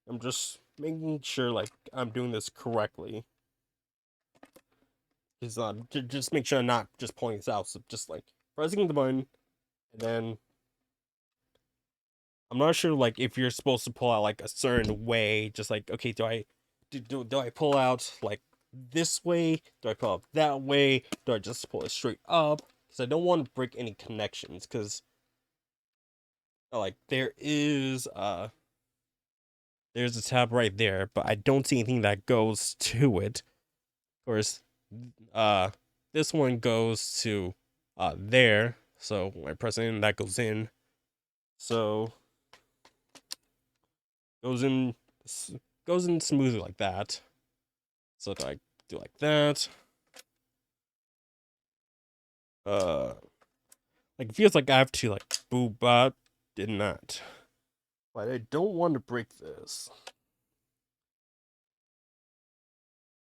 I'm just making sure like I'm doing this correctly. Is just make sure I'm not just pointing this out. So just like pressing the button, and then I'm not sure like if you're supposed to pull out like a certain way. Just like okay, do I pull out like this way? Do I pull out that way? Do I just pull it straight up? Because I don't want to break any connections. Because like there's a tab right there, but I don't see anything that goes to it. Of course, uh, this one goes to there. So when I press in, that goes in. So goes in goes in smoothly like that. So do I do like that? Uh, like it feels like I have to like boop, but did not. But I don't want to break this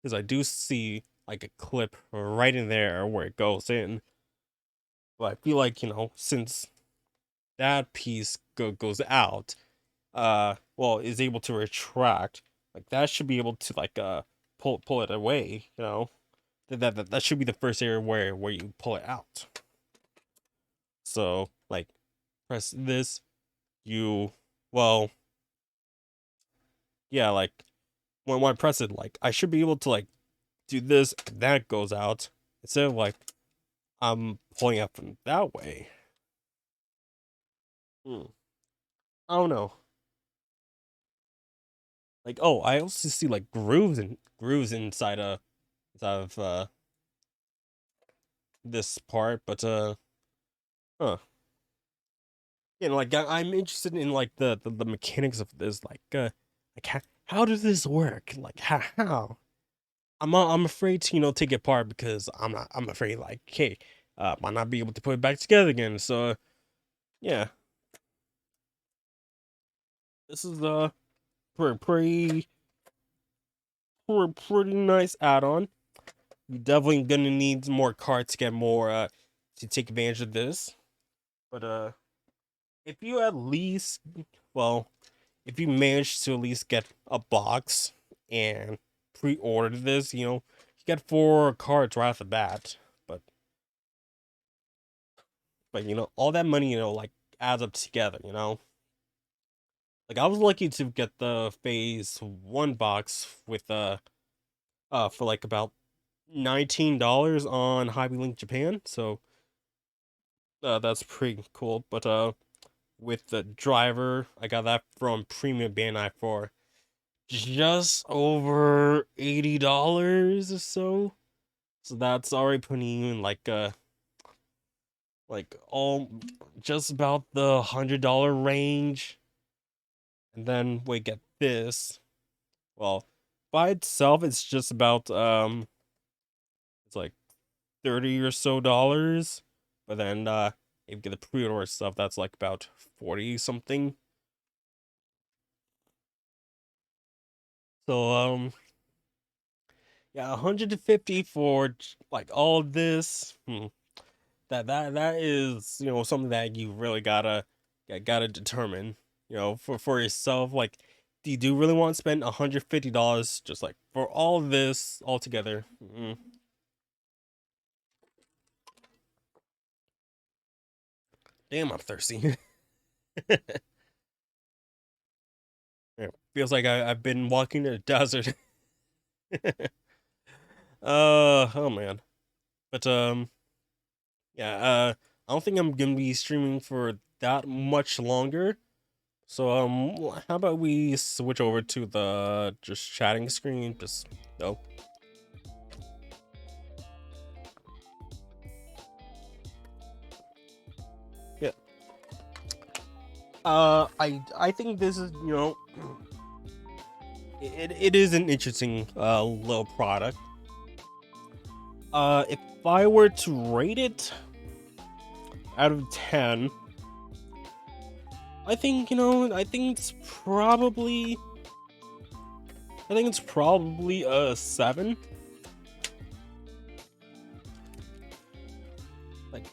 because I do see like a clip right in there where it goes in. But I feel like since that piece goes out, well, is able to retract, like that should be able to like pull it away. That should be the first area where you pull it out. So like press this, you well, yeah, like when I press it, like I should be able to like do this, and that goes out instead of like I'm pulling up from that way. Hmm. I don't know. Like, oh, I also see like grooves inside of this part, but huh. You know, like I'm interested in like the mechanics of this, like how does this work? Like how? I'm afraid to take it apart because I'm afraid like hey, might not be able to put it back together again. So yeah, this is pretty pretty nice add-on. You're definitely gonna need more cards to get more to take advantage of this. But if you at least well, if you manage to at least get a box and pre-order this, you get 4 cards right off the bat. But all that money, like adds up together. Like I was lucky to get the phase 1 box with for like about $19 on Hobby Link Japan. So that's pretty cool. But with the driver, I got that from Premium Bandai for just over $80 or so. So that's already putting you in like all just about the $100 range. And then we get this. Well, by itself it's just about it's like 30 or so dollars. But then if you get the pre-order stuff, that's like about 40 something. So yeah, 150 for like all this. That is, something that you really gotta determine, for yourself. Like, do you really want to spend $150 just like for all this all together? Damn, I'm thirsty. Yeah, feels like I've been walking in a desert. Oh man. But yeah, I don't think I'm gonna be streaming for that much longer. So how about we switch over to the just chatting screen? Just no. Yeah. I think this is it is an interesting little product. If I were to rate it out of 10, I think it's probably a 7. Like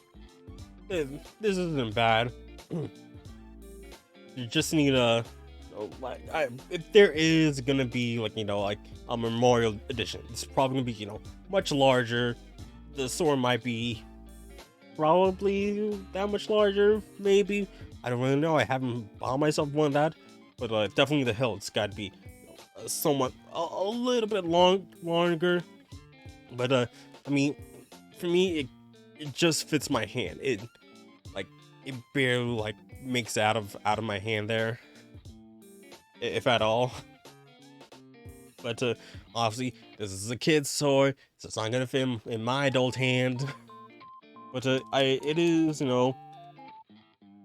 this isn't bad. You just need if there is gonna be like a memorial edition, it's probably gonna be much larger. The sword might be probably that much larger, maybe. I don't really know. I haven't bought myself one of that, but definitely the hilt's got to be somewhat a little bit longer. But I mean, for me, it just fits my hand. It barely makes out of my hand there, if at all. But obviously, this is a kid's sword, so it's not gonna fit in my adult hand. But it is,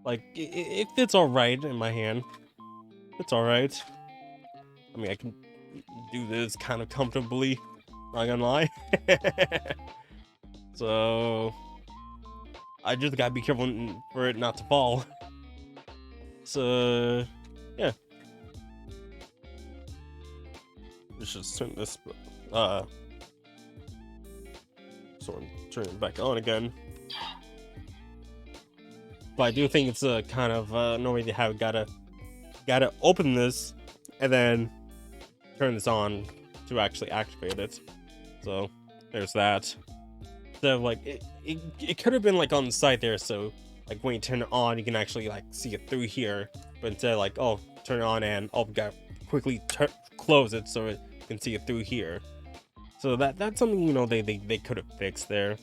like it fits all right in my hand. It's all right. I mean, I can do this kind of comfortably. Not gonna lie. So I just gotta be careful for it not to fall. So yeah. Let's just turn this. So I'm turning it back on again. But I do think it's a kind of annoying to have gotta open this and then turn this on to actually activate it. So there's that. So it could have been on the side there, so when you turn it on you can actually see it through here. But instead oh, turn it on and gotta quickly close it so it can see it through here. So that's something they could have fixed there.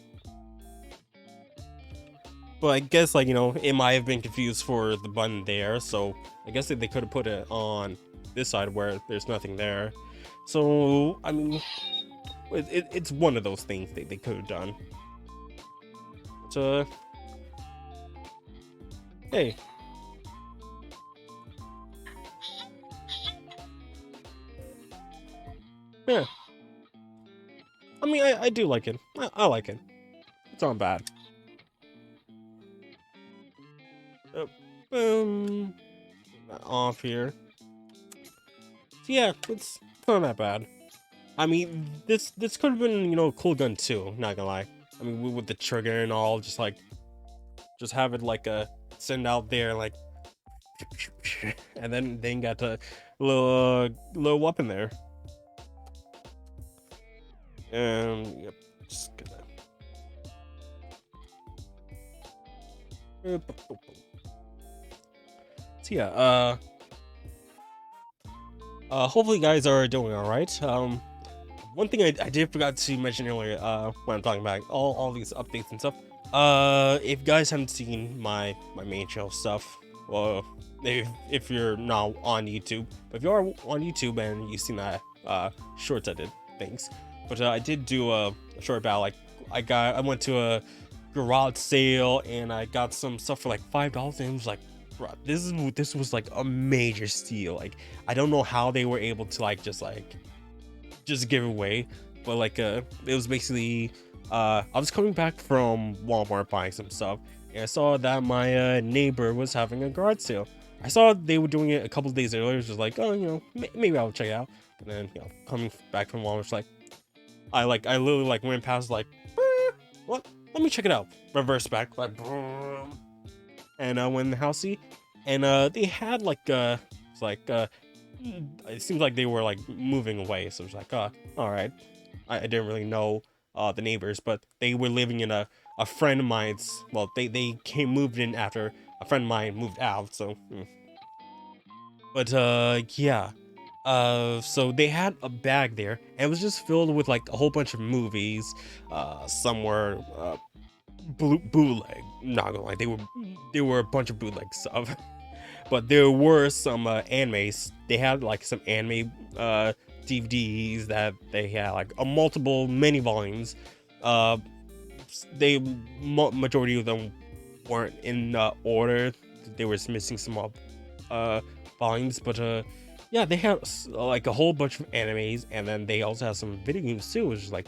But I guess it might have been confused for the button there, so I guess they could have put it on this side where there's nothing there. So I mean, it's one of those things they could have done. hey. Yeah. I mean, I do like it. I like it. It's not bad. Boom. Off here. So yeah, it's not that bad. I mean, this could have been, you know, a cool gun too, not gonna lie. I mean, with the trigger and all, just have it like send out there like, and then got a little weapon there. And yep, just gonna. So yeah, hopefully you guys are doing all right. One thing I did forgot to mention earlier, when I'm talking about all these updates and stuff. If you guys haven't seen my main channel stuff, well, if you're not on YouTube, but if you are on YouTube and you've seen that shorts I did, thanks. But I did do a short about like I went to a garage sale and I got some stuff for like $5 and it was like, bro, this was like a major steal. Like I don't know how they were able to just give away, but like it was basically I was coming back from Walmart buying some stuff and I saw that my neighbor was having a garage sale. I saw they were doing it a couple of days earlier. It was just like, oh, you know, maybe I'll check it out. And then, you know, coming back from Walmart, like I literally like went past like, what? Let me check it out. Reverse back, like, and I went in the house see, and they had like it's like it seems like they were like moving away. So it was like, all right. I didn't really know the neighbors, but they were living in a friend of mine's. Well, they moved in after a friend of mine moved out. So, but yeah. So they had a bag there, and it was just filled with like a whole bunch of movies. Some were bootleg. Not gonna lie, they were a bunch of bootleg stuff. But there were some animes. They had like some anime DVDs that they had like a multiple mini volumes. Majority of them weren't in order. They were missing some volumes, but yeah, they had like a whole bunch of animes, and then they also have some video games too, which is like,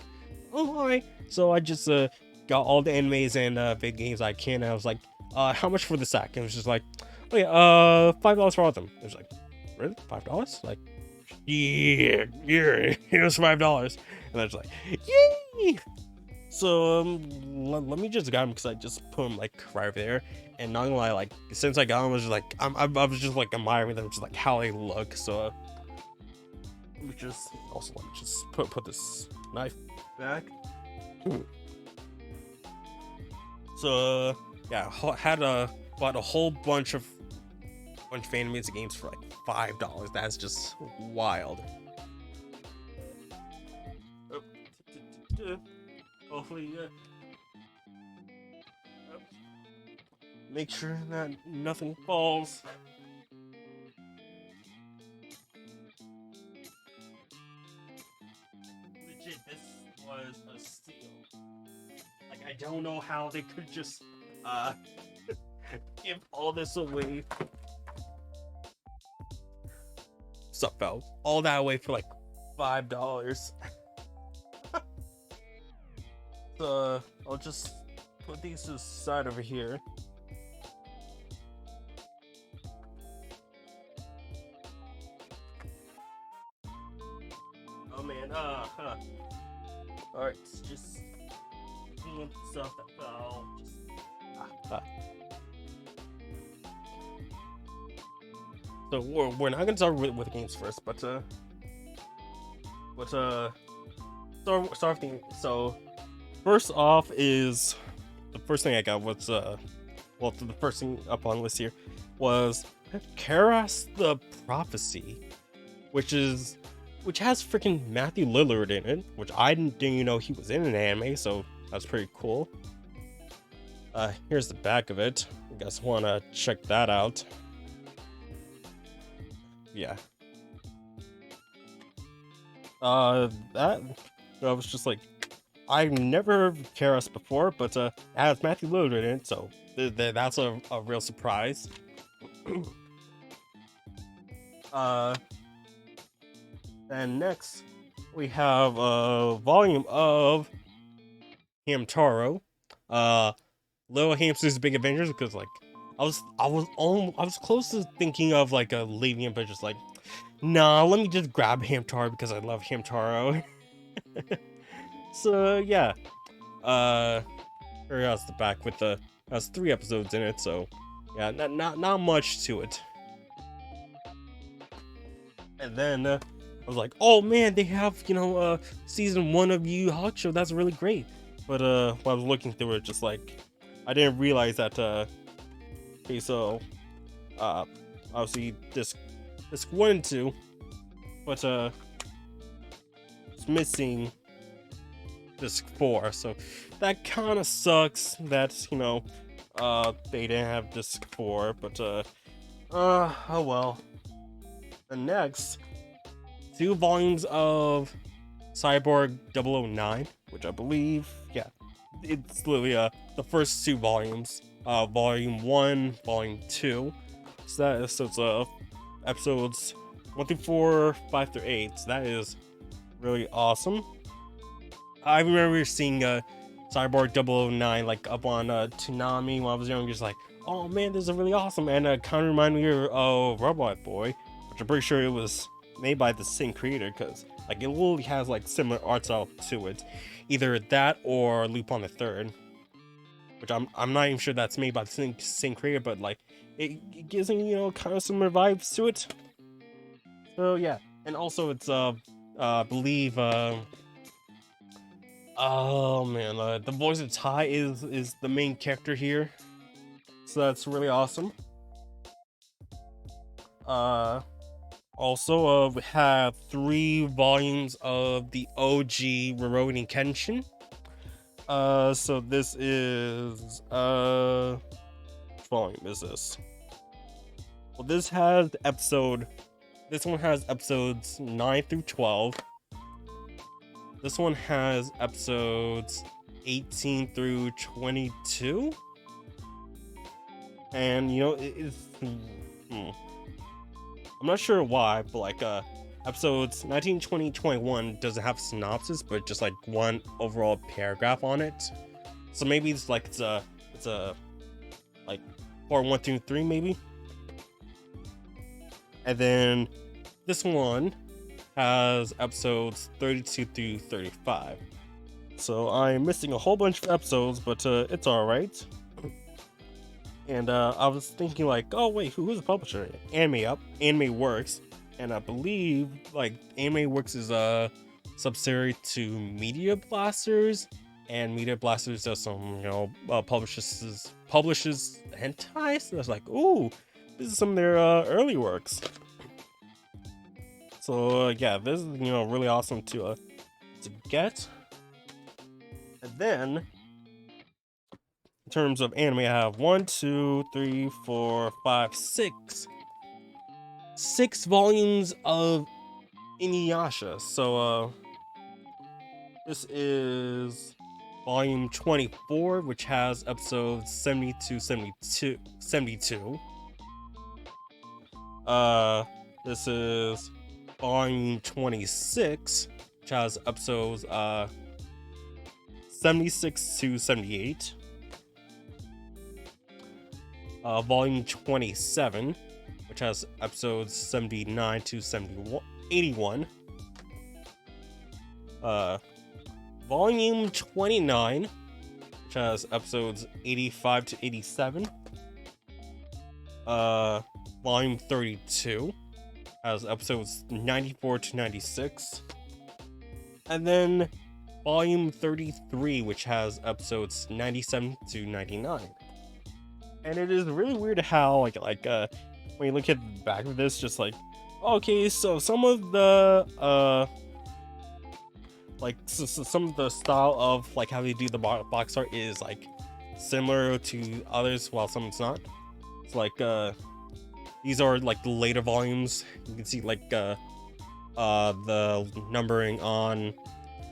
oh hi. So I just got all the animes and video games I can, and I was like, how much for the sack? And it was just like, oh yeah, $5 for all of them. It was like, really? $5? Like, yeah, here's $5. And I was like, yay! So let me just grab him because I just put him like right over there, and not gonna lie, like since I got him, I was just like I was just like admiring them, just like how they look. So let me just put this knife back. So yeah, had bought a whole bunch of animes and games for like $5. That's just wild. Hopefully, make sure that nothing falls. Legit, this was a steal. Like, I don't know how they could just give all this away. Sup, fell all that away for like $5. I'll just put these to the side over here. Oh man, alright, just clean up the stuff that fell. So we're not gonna start with the games first, but start with the, so first off is the first thing I got was well, the first thing up on the list here was Karas the Prophecy, which has freaking Matthew Lillard in it, which I didn't even know he was in an anime, so that's pretty cool. Here's the back of it. You guys want to check that out? Yeah. That was just like I never heard us before, but it has Matthew Lillard in it, so that's a real surprise. And next we have a volume of Hamtaro, Little Hamster's Big Adventures, because like I was close to thinking of like a leaving it, but just like, nah, let me just grab Hamtaro because I love Hamtaro. So yeah, here else the back with the has 3 episodes in it, so yeah, not much to it. And then I was like, oh man, they have, you know, season 1 of Yu Yu Hakusho. That's really great. But while I was looking through it, just like I didn't realize that okay, so obviously disc 1 and 2, but it's missing disc 4, so that kind of sucks that, you know, they didn't have disc 4, but oh well. The next 2 volumes of Cyborg 009, which I believe, yeah, it's literally the first 2 volumes, volume 1, volume 2. So it's episodes 1 through 4, 5 through 8. So that is really awesome. I remember seeing Cyborg 009 like up on Toonami when I was young, just like, oh man, this is really awesome, and kind of reminded me of Robot Boy, which I'm pretty sure it was made by the same creator, because like it literally has like similar art style to it, either that or Lupin the Third, which I'm not even sure that's made by the same creator, but like it gives me, you know, kind of similar vibes to it. So yeah, and also it's I believe oh man, the voice of Tai is the main character here, so that's really awesome. Also, we have 3 volumes of the OG Rurouni Kenshin. So this is which volume is this? Well, this one has episodes 9 through 12. This one has episodes 18 through 22. And you know, I'm not sure why, but like episodes 19, 20, 21 doesn't have a synopsis, but just like one overall paragraph on it. So maybe it's a like part 1 through 3 maybe. And then this one has episodes 32 through 35. So I'm missing a whole bunch of episodes, but it's alright. And I was thinking like, oh wait, who's the publisher? Anime Works, and I believe like Anime Works is a subsidiary to Media Blasters, and Media Blasters does some, you know, publishes hentai. So I was like, ooh, this is some of their early works. So yeah, this is, you know, really awesome to get. And then in terms of anime, I have 1, 2, 3, 4, 5, 6 volumes of Inuyasha. So this is volume 24, which has episodes 70 to 72. This is volume 26, which has episodes 76 to 78. Volume 27, which has episodes 79 to 81. Volume 29, which has episodes 85 to 87. Volume 32 has episodes 94 to 96. And then volume 33, which has episodes 97 to 99. And it is really weird how like when you look at the back of this, just like, okay, so some of the some of the style of like how they do the box art is like similar to others, while some it's not. It's like these are like the later volumes. You can see like the numbering on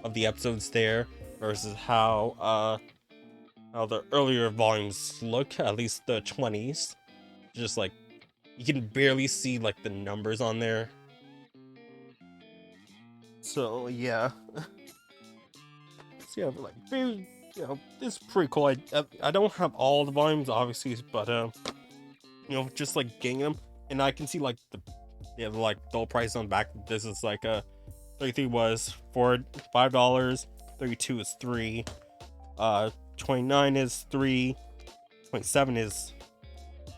of the episodes there. versus how the earlier volumes look, at least the 20s. Just like you can barely see like the numbers on there. So yeah. So yeah, like very, it's pretty cool. I don't have all the volumes obviously, but just like getting them, and I can see like the like dull price on the back. This is like 33 was for $5, 32 is $3, 29 is $3, 27 is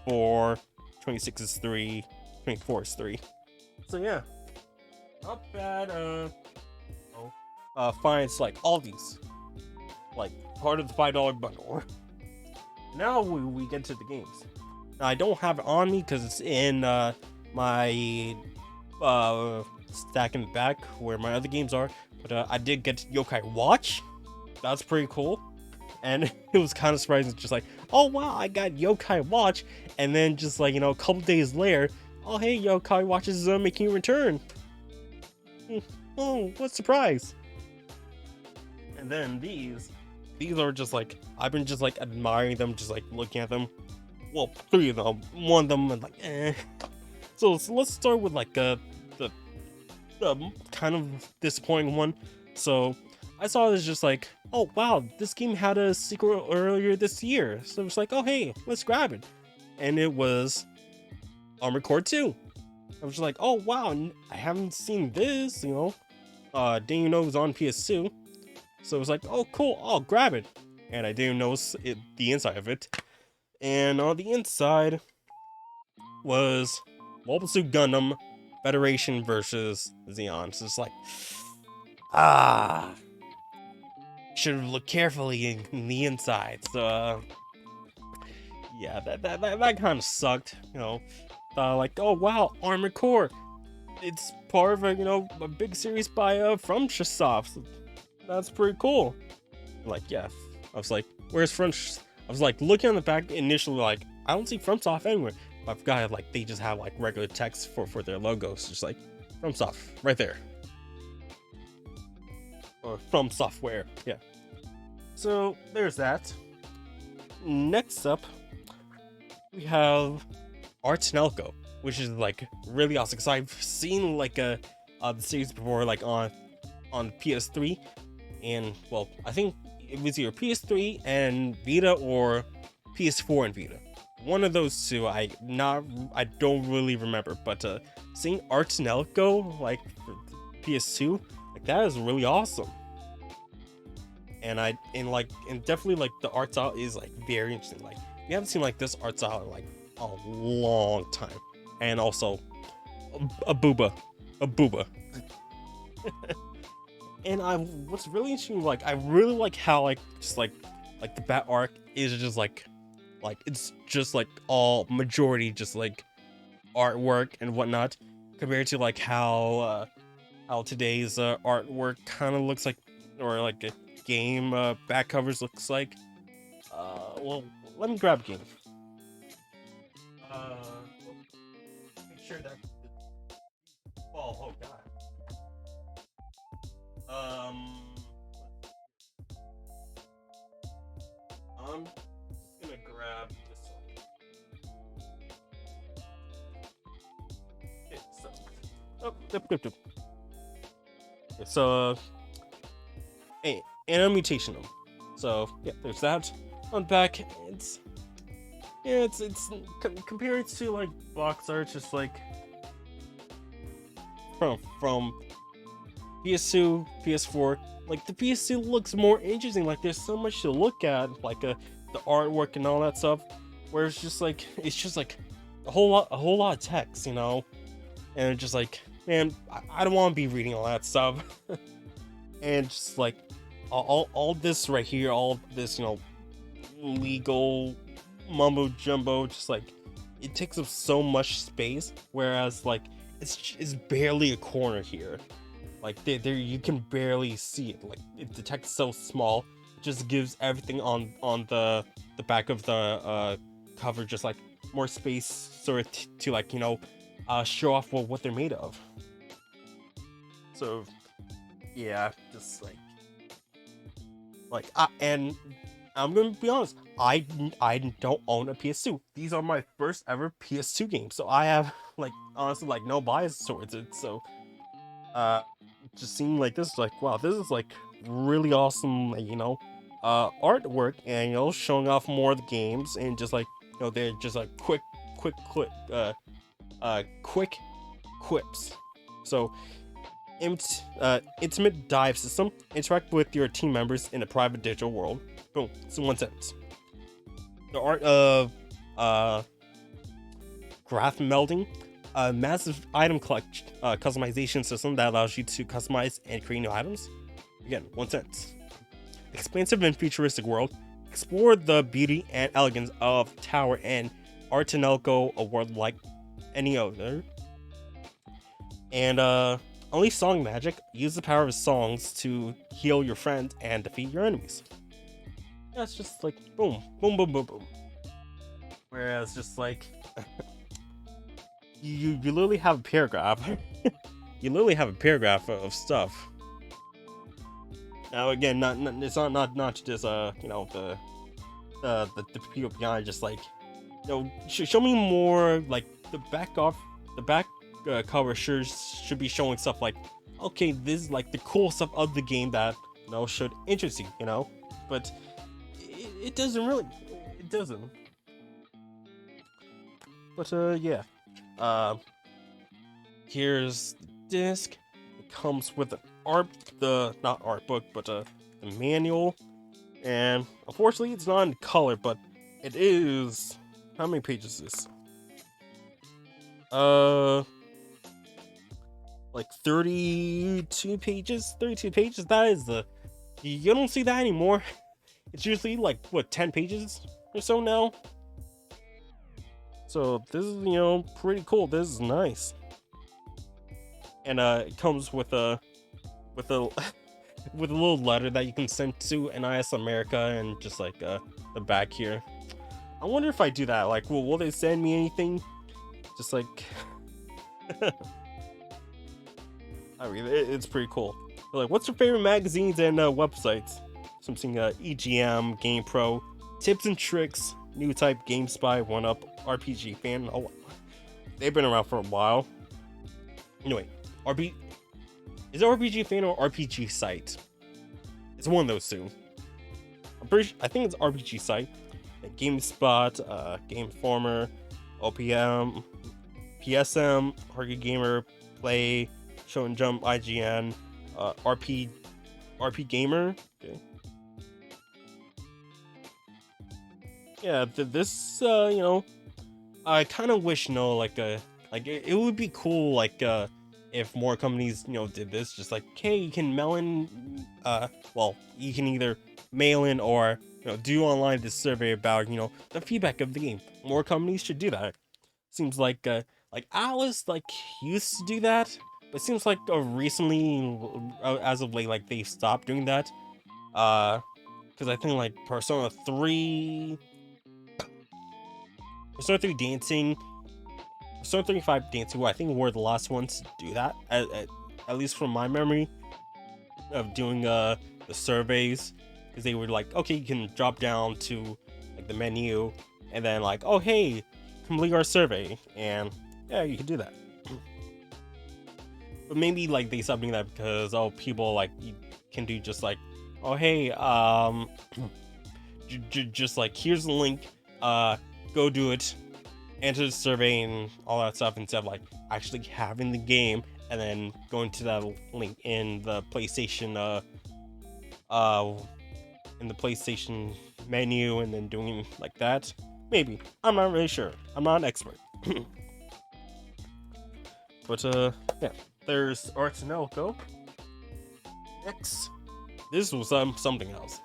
$4, 26 is $3, 24 is $3. So yeah, not bad. Finds like all these, like part of the $5 bundle. Now we get to the games. Now, I don't have it on me because it's in my stack in the back where my other games are. But I did get Yokai Watch. That's pretty cool. And it was kind of surprising, just like, oh wow, I got Yokai Watch. And then just like, a couple days later, oh hey, Yokai Watch is making a return. Oh, what surprise. And then these are just like, I've been just like admiring them, just like looking at them. Well, 3 of them. One of them, and like, eh. So let's start with like the kind of disappointing one. So I saw this just like, oh wow, this game had a sequel earlier this year. So it's like, oh hey, let's grab it. And it was Armored Core 2. I was just like, oh wow, I haven't seen this, didn't even know it was on PS2. So it was like, oh cool, I'll grab it. And I didn't notice the inside of it. And on the inside was Mobile Suit Gundam Federation versus Zeon. So it's like, should have looked carefully in the inside. So yeah, that kind of sucked. Like, oh wow, Armored Core. It's part of a big series by FromSoft. So that's pretty cool. Like, yeah, I was like, where's FromSoft? I was like looking on the back initially, like I don't see FromSoft anywhere. But I forgot like they just have like regular text for their logos, just like FromSoft right there, or From Software. Yeah. So there's that. Next up, we have Arts Nelco, which is like really awesome because I've seen like the series before, like on PS3, and well, I think it was either PS3 and Vita or PS4 and Vita. One of those two. I don't really remember, but seeing Arts Nelco like for PS2, like that is really awesome. And definitely like the art style is like very interesting. Like we haven't seen like this art style in like a long time. And also a booba. And what's really interesting, like I really like how like just like the Bat arc is just like it's just like all majority just like artwork and whatnot, compared to like how today's artwork kind of looks like, or like a game back covers looks like. Well, let me grab a game. Make sure that. Oh god. I'm just gonna grab this one. Okay, so. Oh, yep. Okay, so, Animutational. So, yeah, there's that. On the back, it's compared to like box art, just like from PS2, PS4, like the PS2 looks more interesting. Like there's so much to look at, like the artwork and all that stuff. Where it's just like a whole lot of text, and it's just like, man, I don't want to be reading all that stuff. And just like all this right here, all this legal mumbo jumbo, just like it takes up so much space. Whereas like it's barely a corner here. Like there you can barely see it. Like the text is so small, it just gives everything on the back of the cover just like more space, sort of to like show off what they're made of. So yeah, just like And I'm gonna be honest, I don't own a PS2. These are my first ever PS2 games, so I have like honestly like no bias towards it. So just seeing like this, like wow, this is like really awesome, like, artwork, and showing off more of the games, and just like they're just like quick quips. So intimate dive system. Interact with your team members in a private digital world. Boom. It's in one sentence. The art of graph melding. A massive item customization system that allows you to customize and create new items. Again, one sentence. Expansive and futuristic world. Explore the beauty and elegance of Tower and Artanelco, a world like any other. And only song magic. Use the power of songs to heal your friends and defeat your enemies. That's just like boom, boom, boom, boom, boom. Whereas just like you literally have a paragraph. You literally have a paragraph of stuff. Now again, it's not just the people behind, just like show me more like the back cover should be showing stuff like, okay, this is like the cool stuff of the game that should interest you, but it doesn't really, it doesn't. But yeah, here's the disc. It comes with an not art book, but the manual, and unfortunately it's not in color, but it is. How many pages is this? Like 32 pages. 32 pages. That is you don't see that anymore. It's usually like what, 10 pages or so now. So this is pretty cool. This is nice. And it comes with a with a little letter that you can send to NIS America, and just like the back here. I wonder if I do that, like will they send me anything? Just like I mean, it's pretty cool. They're like, what's your favorite magazines and websites? Something EGM, GamePro, Tips and Tricks, New Type, GameSpy, 1UP, RPG Fan. Oh, they've been around for a while. Anyway, is it RPG Fan or RPG Site? It's one of those two. I think it's RPG Site. And GameSpot, Game Informer, OPM, PSM, Arcade Gamer, Play, Show and Jump, IGN, RP Gamer. Okay. Yeah, this I kind of wish it would be cool if more companies did this, just like, hey, you can mail in you can either mail in or do online this survey about the feedback of the game. More companies should do that. Seems like Alice used to do that, but it seems like recently, as of late, they've stopped doing that. Because I think Persona 3 Dancing, Persona 3 5 Dancing, I think were the last ones to do that, at least from my memory of doing the surveys, because they were like, okay, you can drop down to the menu, and then oh, hey, complete our survey, and yeah, you can do that. But maybe they stopped doing that because people you can do just oh, hey, just here's the link, go do it, enter the survey and all that stuff, instead of actually having the game and then going to that link in the PlayStation menu and then doing that. Maybe, I'm not really sure. I'm not an expert. But yeah, there's Artanelco X. This was something else.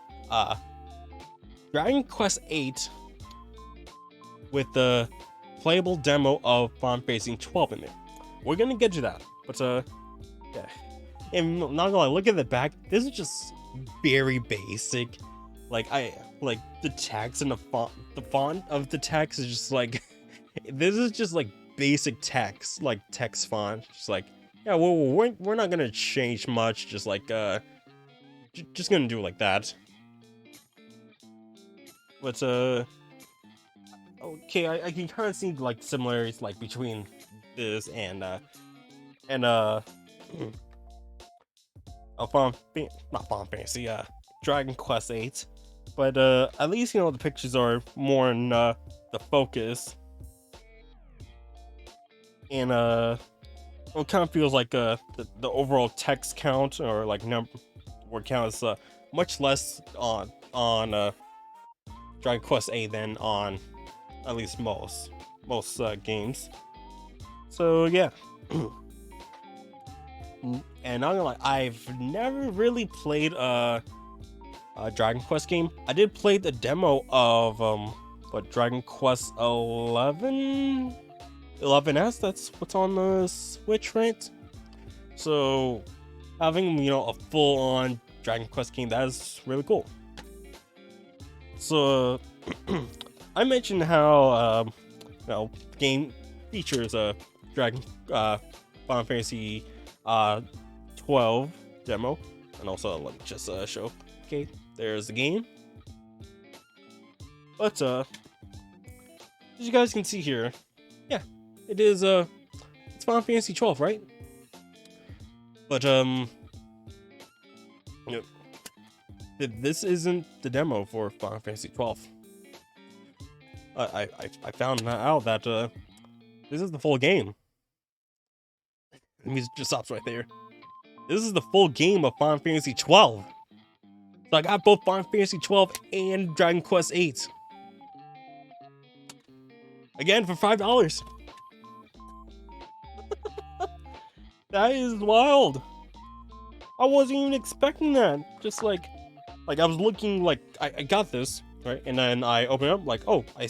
Dragon Quest VIII with the playable demo of Final Fantasy 12 in there. We're gonna get to that, but yeah. And not gonna lie, look at the back. This is just very basic. The text and the font of the text is just this is just basic text, text font. Just yeah, we're not gonna change much. Just just gonna do it like that. But okay, I can kind of see like similarities like between this and not Final Fantasy, Dragon Quest 8. But at least the pictures are more in the focus, and it kind of feels like the overall text count or like number word count is much less on Dragon Quest 8 than on at least most games. So yeah. And not gonna lie, I've never really played a Dragon Quest game. I did play the demo of Dragon Quest 11s. That's what's on the Switch, right? So having a full-on Dragon Quest game, that is really cool. So I mentioned how the game features a Final Fantasy 12 demo, and also let me just show. Okay, there's the game. But as you guys can see here, yeah, it is it's Final Fantasy 12, right? But this isn't the demo for Final Fantasy 12. I found out that this is the full game. The music just stops right there. This is the full game of Final Fantasy 12. So I got both Final Fantasy 12 and Dragon Quest 8. Again, for $5. That is wild. I wasn't even expecting that. Just like I was looking, like I got this, right? And then I open it up, like, oh, I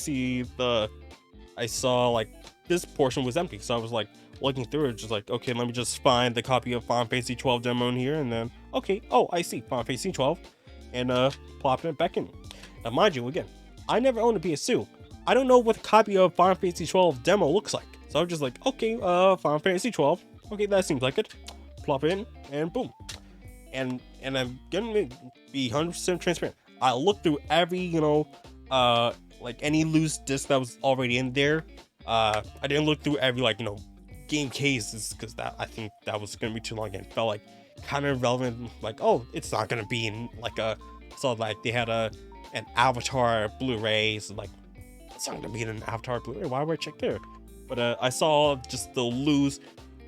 saw like this portion was empty. So I was like looking through it, just like, okay, let me just find the copy of Final Fantasy 12 demo in here, and then okay, oh, I see Final Fantasy 12, and plopping it back in. Now mind you, again, I never owned a PS2. I don't know what a copy of Final Fantasy 12 demo looks like. So I'm just like, okay, Final Fantasy 12. Okay, that seems like it. Plop it in, and boom. And I'm gonna be 100% transparent. I looked through every, like any loose disc that was already in there. I didn't look through every, like, game cases, because I think that was gonna be too long and felt like kind of irrelevant. Like, oh, it's not gonna be in like so like they had an Avatar Blu-ray, so like it's not gonna be in an Avatar Blu-ray. Why would I check there? But I saw just the loose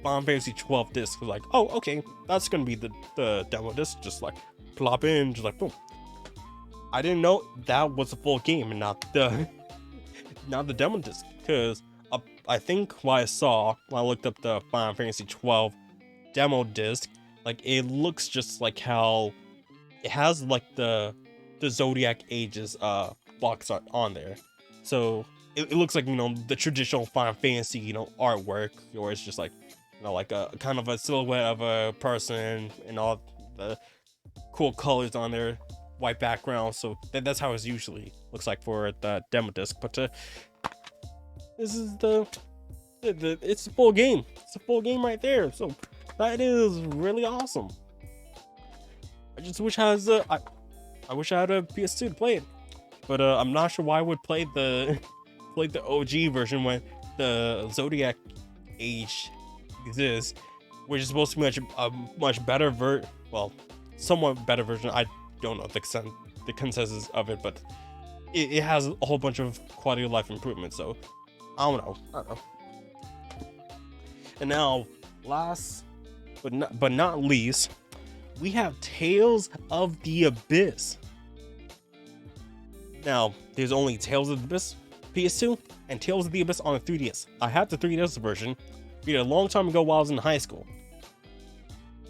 Final Fantasy 12 disc. Was like, oh, okay, that's gonna be the demo disc. Just like plop in, just like boom. I didn't know that was a full game and not the demo disc, because I think what I saw when I looked up the Final Fantasy 12 demo disc, like it looks just like how it has like the Zodiac Ages box art on there. So it looks like the traditional Final Fantasy artwork, or it's just like like a kind of a silhouette of a person and all the cool colors on there, white background. So that's how it usually looks like for the demo disc. But this is it's a full game. It's a full game right there. So that is really awesome. I just wish I wish I had a PS2 to play it, but I'm not sure why I would play the OG version when the Zodiac Age exists, which is supposed to be a much better somewhat better version. I don't know the consensus of it, but it has a whole bunch of quality of life improvements. So I don't know. And now, last but not least, we have Tales of the Abyss. Now, there's only Tales of the Abyss PS2 and Tales of the Abyss on the 3DS. I have the 3DS version, beat it a long time ago while I was in high school.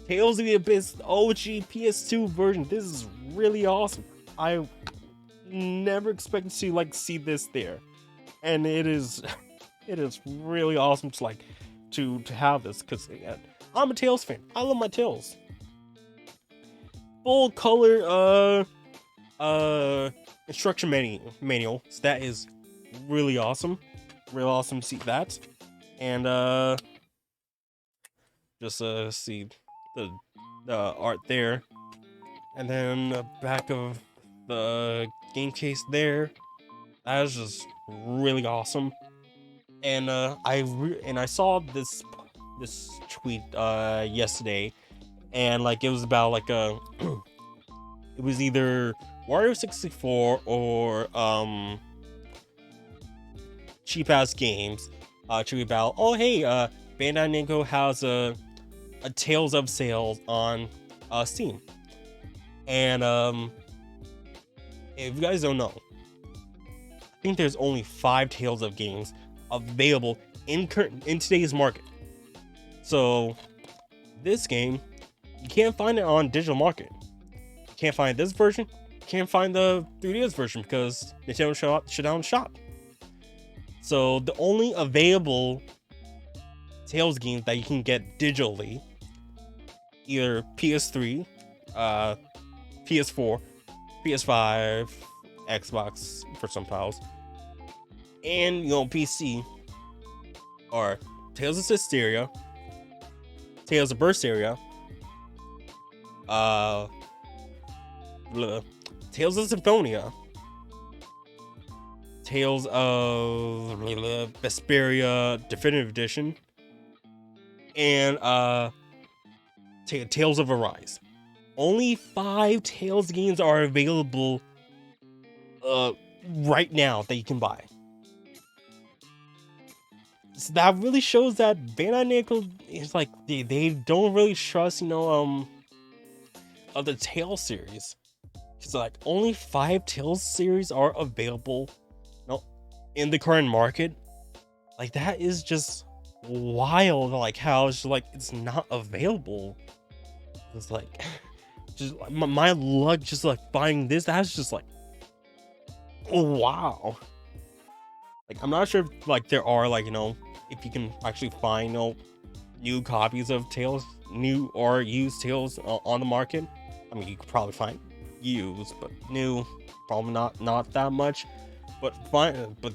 Tales of the Abyss OG PS2 version. This is really awesome. I never expected to see this there, and it is really awesome to have this, because I'm a Tales fan. I love my Tales. Full color instruction manual. So that is really awesome. Real awesome to see that. And just see the art there, and then the back of the game case there. That is just really awesome. And I saw this tweet yesterday, and like it was about like a it was either Wario 64 or cheap ass games tweet about, oh hey, Bandai Namco has a Tales of sales on Steam. And if you guys don't know, I think there's only 5 Tales of games available in today's market. So this game, you can't find it on digital market. You can't find this version. You can't find the 3DS version because Nintendo shut down shop. So the only available Tales games that you can get digitally, either PS3, PS4, PS5, Xbox for some files, and PC, are Tales of Systeria, Tales of Berseria, Tales of Symphonia, Tales of Vesperia Definitive Edition, and Tales of Arise. Only 5 Tales games are available right now that you can buy. So that really shows that Bandai Namco is like they don't really trust other Tales series. It's like only 5 Tales series are available in the current market. Like that is just wild. Like how it's just like it's not available. It's like just my luck just like finding this. That's just like, oh wow. Like I'm not sure if like there are like if you can actually find new copies of Tales, new or used Tales on the market. I mean, you could probably find used, but new probably not that much. But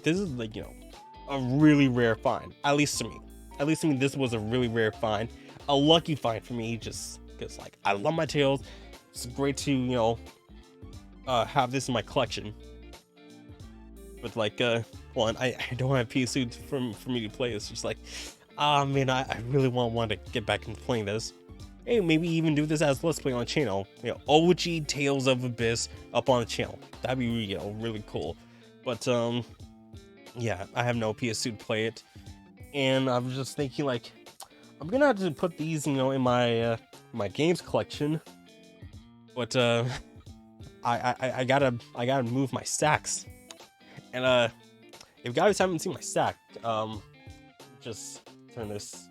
this is like a really rare find, at least to me. This was a really rare find, a lucky find for me, just because like I love my Tales. It's great to have this in my collection. But like one, I don't have PS2 for me to play. It's just like, man, I really want to get back into playing this. Hey, maybe even do this as Let's Play on the channel. OG Tales of Abyss up on the channel. That'd be really cool. But yeah, I have no PS2 to play it, and I'm just thinking like I'm gonna have to put these in my my games collection. But I gotta move my stacks, and if you guys haven't seen my stack, just turn this.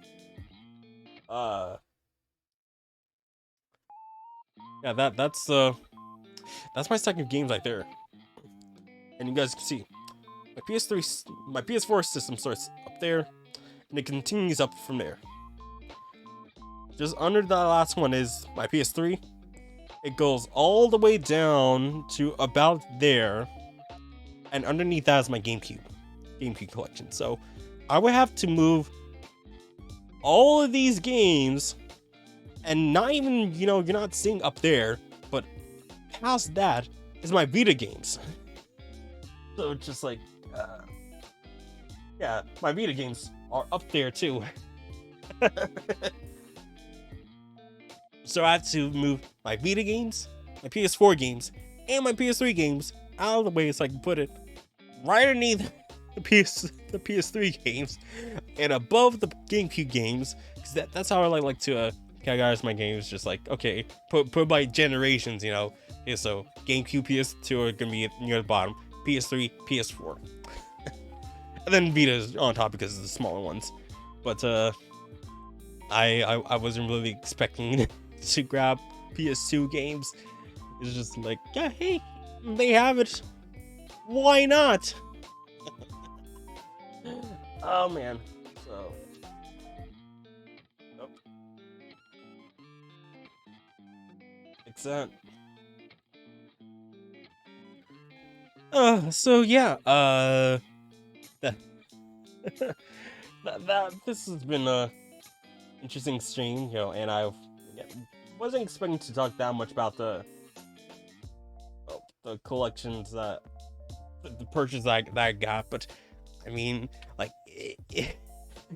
Yeah, that's my stack of games right there, and you guys can see my PS4 system starts up there, and it continues up from there. Just under the last one is my PS3. It goes all the way down to about there, and underneath that is my GameCube collection. So I would have to move all of these games, and not even you're not seeing up there, but past that is my Vita games. So it's just like yeah, my Vita games are up there too. So I have to move my Vita games, my PS4 games, and my PS3 games out of the way so I can put it right underneath the PS3 games and above the GameCube games, because that's how I like to categorize my games. Just like, okay, put by generations, Okay, so GameCube, PS2 are gonna be near the bottom, PS3, PS4, and then Vita's on top because it's the smaller ones. But I wasn't really expecting to grab PS2 games. It's just like, yeah, hey, they have it, why not? Oh man. So nope. It's that. So yeah, that this has been a interesting stream, and I wasn't expecting to talk that much about the collections that the purchase that I got. But I mean, like,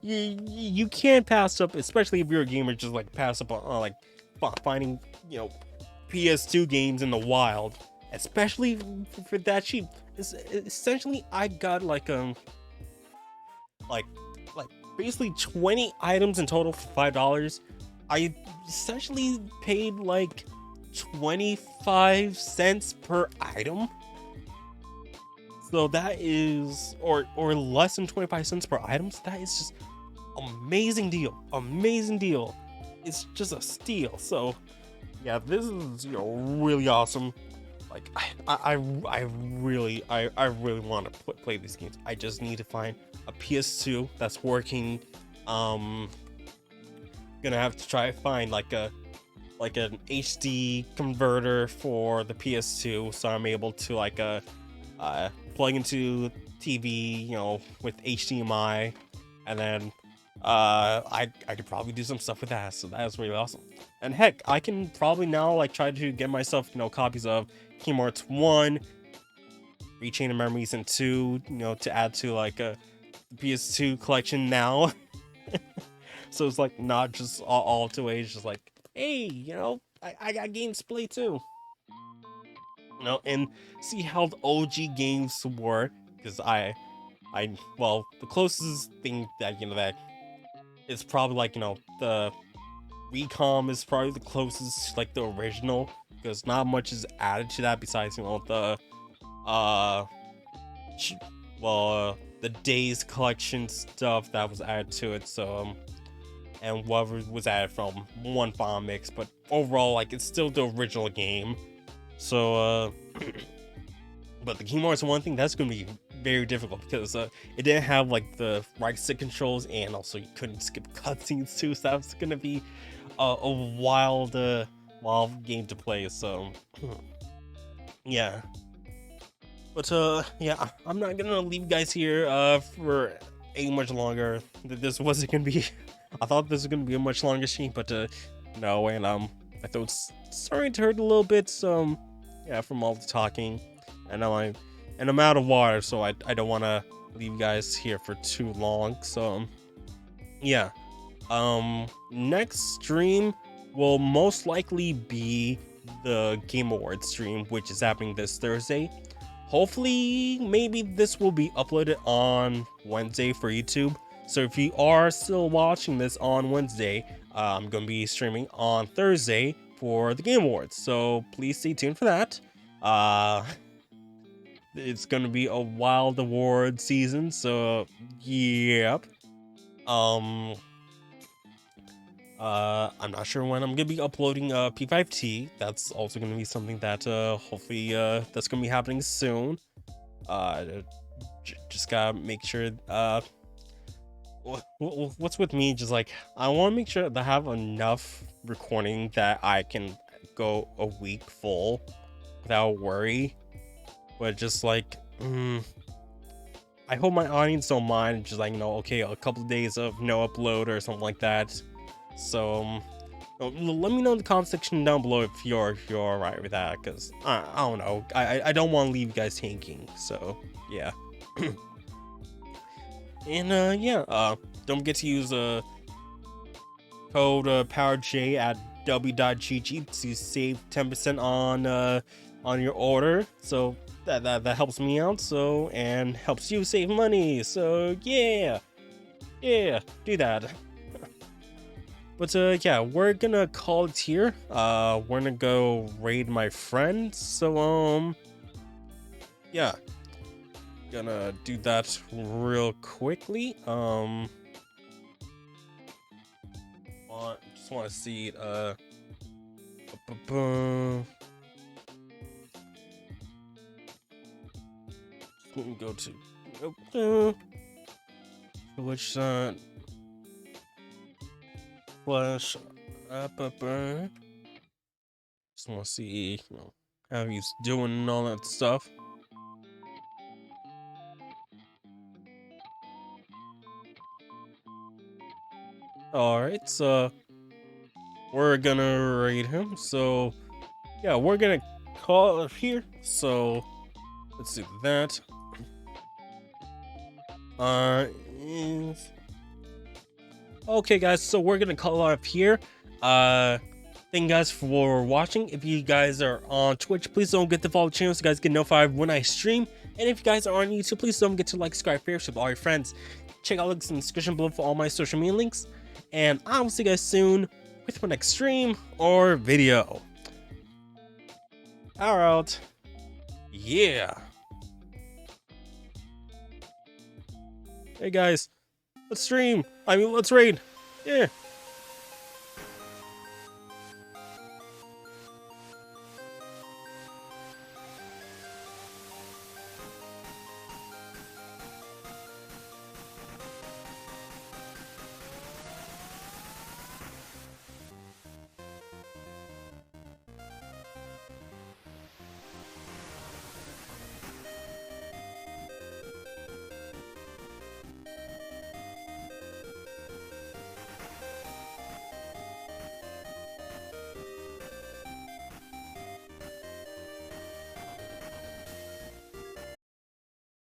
you can't pass up, especially if you're a gamer, just like pass up on like finding, you know, PS2 games in the wild, especially for that cheap. Essentially, I got like like like basically 20 items in total for $5. I essentially paid like 25 cents per item. So that is, or less than 25 cents per item. So that is just amazing deal. Amazing deal. It's just a steal. So yeah, this is, you know, really awesome. Like I really want to play these games. I just need to find a PS2 that's working. Gonna have to try to find like an HD converter for the PS2, so I'm able to like plug into TV, you know, with HDMI, and then I could probably do some stuff with that. So that is really awesome. And heck, I can probably now like try to get myself, you know, copies of Kingdom Hearts 1, Rechain of Memories, and 2, you know, to add to like a PS2 collection now. So it's like not just all to age, just like, hey, you know, I got games to play too. You know, and see how the OG games were, because well, the closest thing that, you know, that is probably like, you know, the Recom is probably the closest to like the original, because not much is added to that besides, you know, the the Days collection stuff that was added to it. So and whatever was added from one file mix, but overall, like, it's still the original game. So but the Kingdom Hearts 1 thing, that's gonna be very difficult, because it didn't have like the right stick controls, and also you couldn't skip cutscenes too, so that's gonna be a wild game to play. So yeah, but yeah, I'm not gonna leave you guys here for much longer. This wasn't gonna be I thought this was gonna be a much longer stream, but no. And I thought it's starting to hurt a little bit, so yeah, from all the talking. And I'm out of water, so I don't want to leave you guys here for too long. So yeah, next stream will most likely be the Game Awards stream, which is happening this Thursday. Hopefully, maybe this will be uploaded on Wednesday for YouTube. So if you are still watching this on Wednesday, I'm going to be streaming on Thursday for the Game Awards. So please stay tuned for that. It's going to be a wild award season. So yep. I'm not sure when I'm going to be uploading P5T. That's also going to be something that hopefully that's going to be happening soon. Just gotta make sure what's with me, just like, I want to make sure that I have enough recording that I can go a week full without worry. But just like, I hope my audience don't mind, just like, you know, okay, a couple of days of no upload or something like that. So let me know in the comment section down below if you're all right with that, because I don't know, I don't want to leave you guys hanging. So yeah. And yeah, don't forget to use code PowerJ at w.gg to save 10% on your order. So that helps me out, so, and helps you save money. So yeah, do that. But yeah, we're gonna call it here. We're gonna go raid my friend. So yeah, gonna do that real quickly. Just want to see it. Let me go to which side? Flash up. Just want to see, you know, how he's doing and all that stuff. Alright, so we're gonna raid him. So yeah, we're gonna call it here. So let's do that. Okay, guys, so we're gonna call it off here. Thank you guys for watching. If you guys are on Twitch, please don't forget to follow the channel so you guys get notified when I stream. And if you guys are on YouTube, please don't forget to like, subscribe, favorite with all your friends. Check out links in the description below for all my social media links. And I will see you guys soon with my next stream or video. Alright. Yeah. Hey guys, let's stream. Let's raid. Yeah.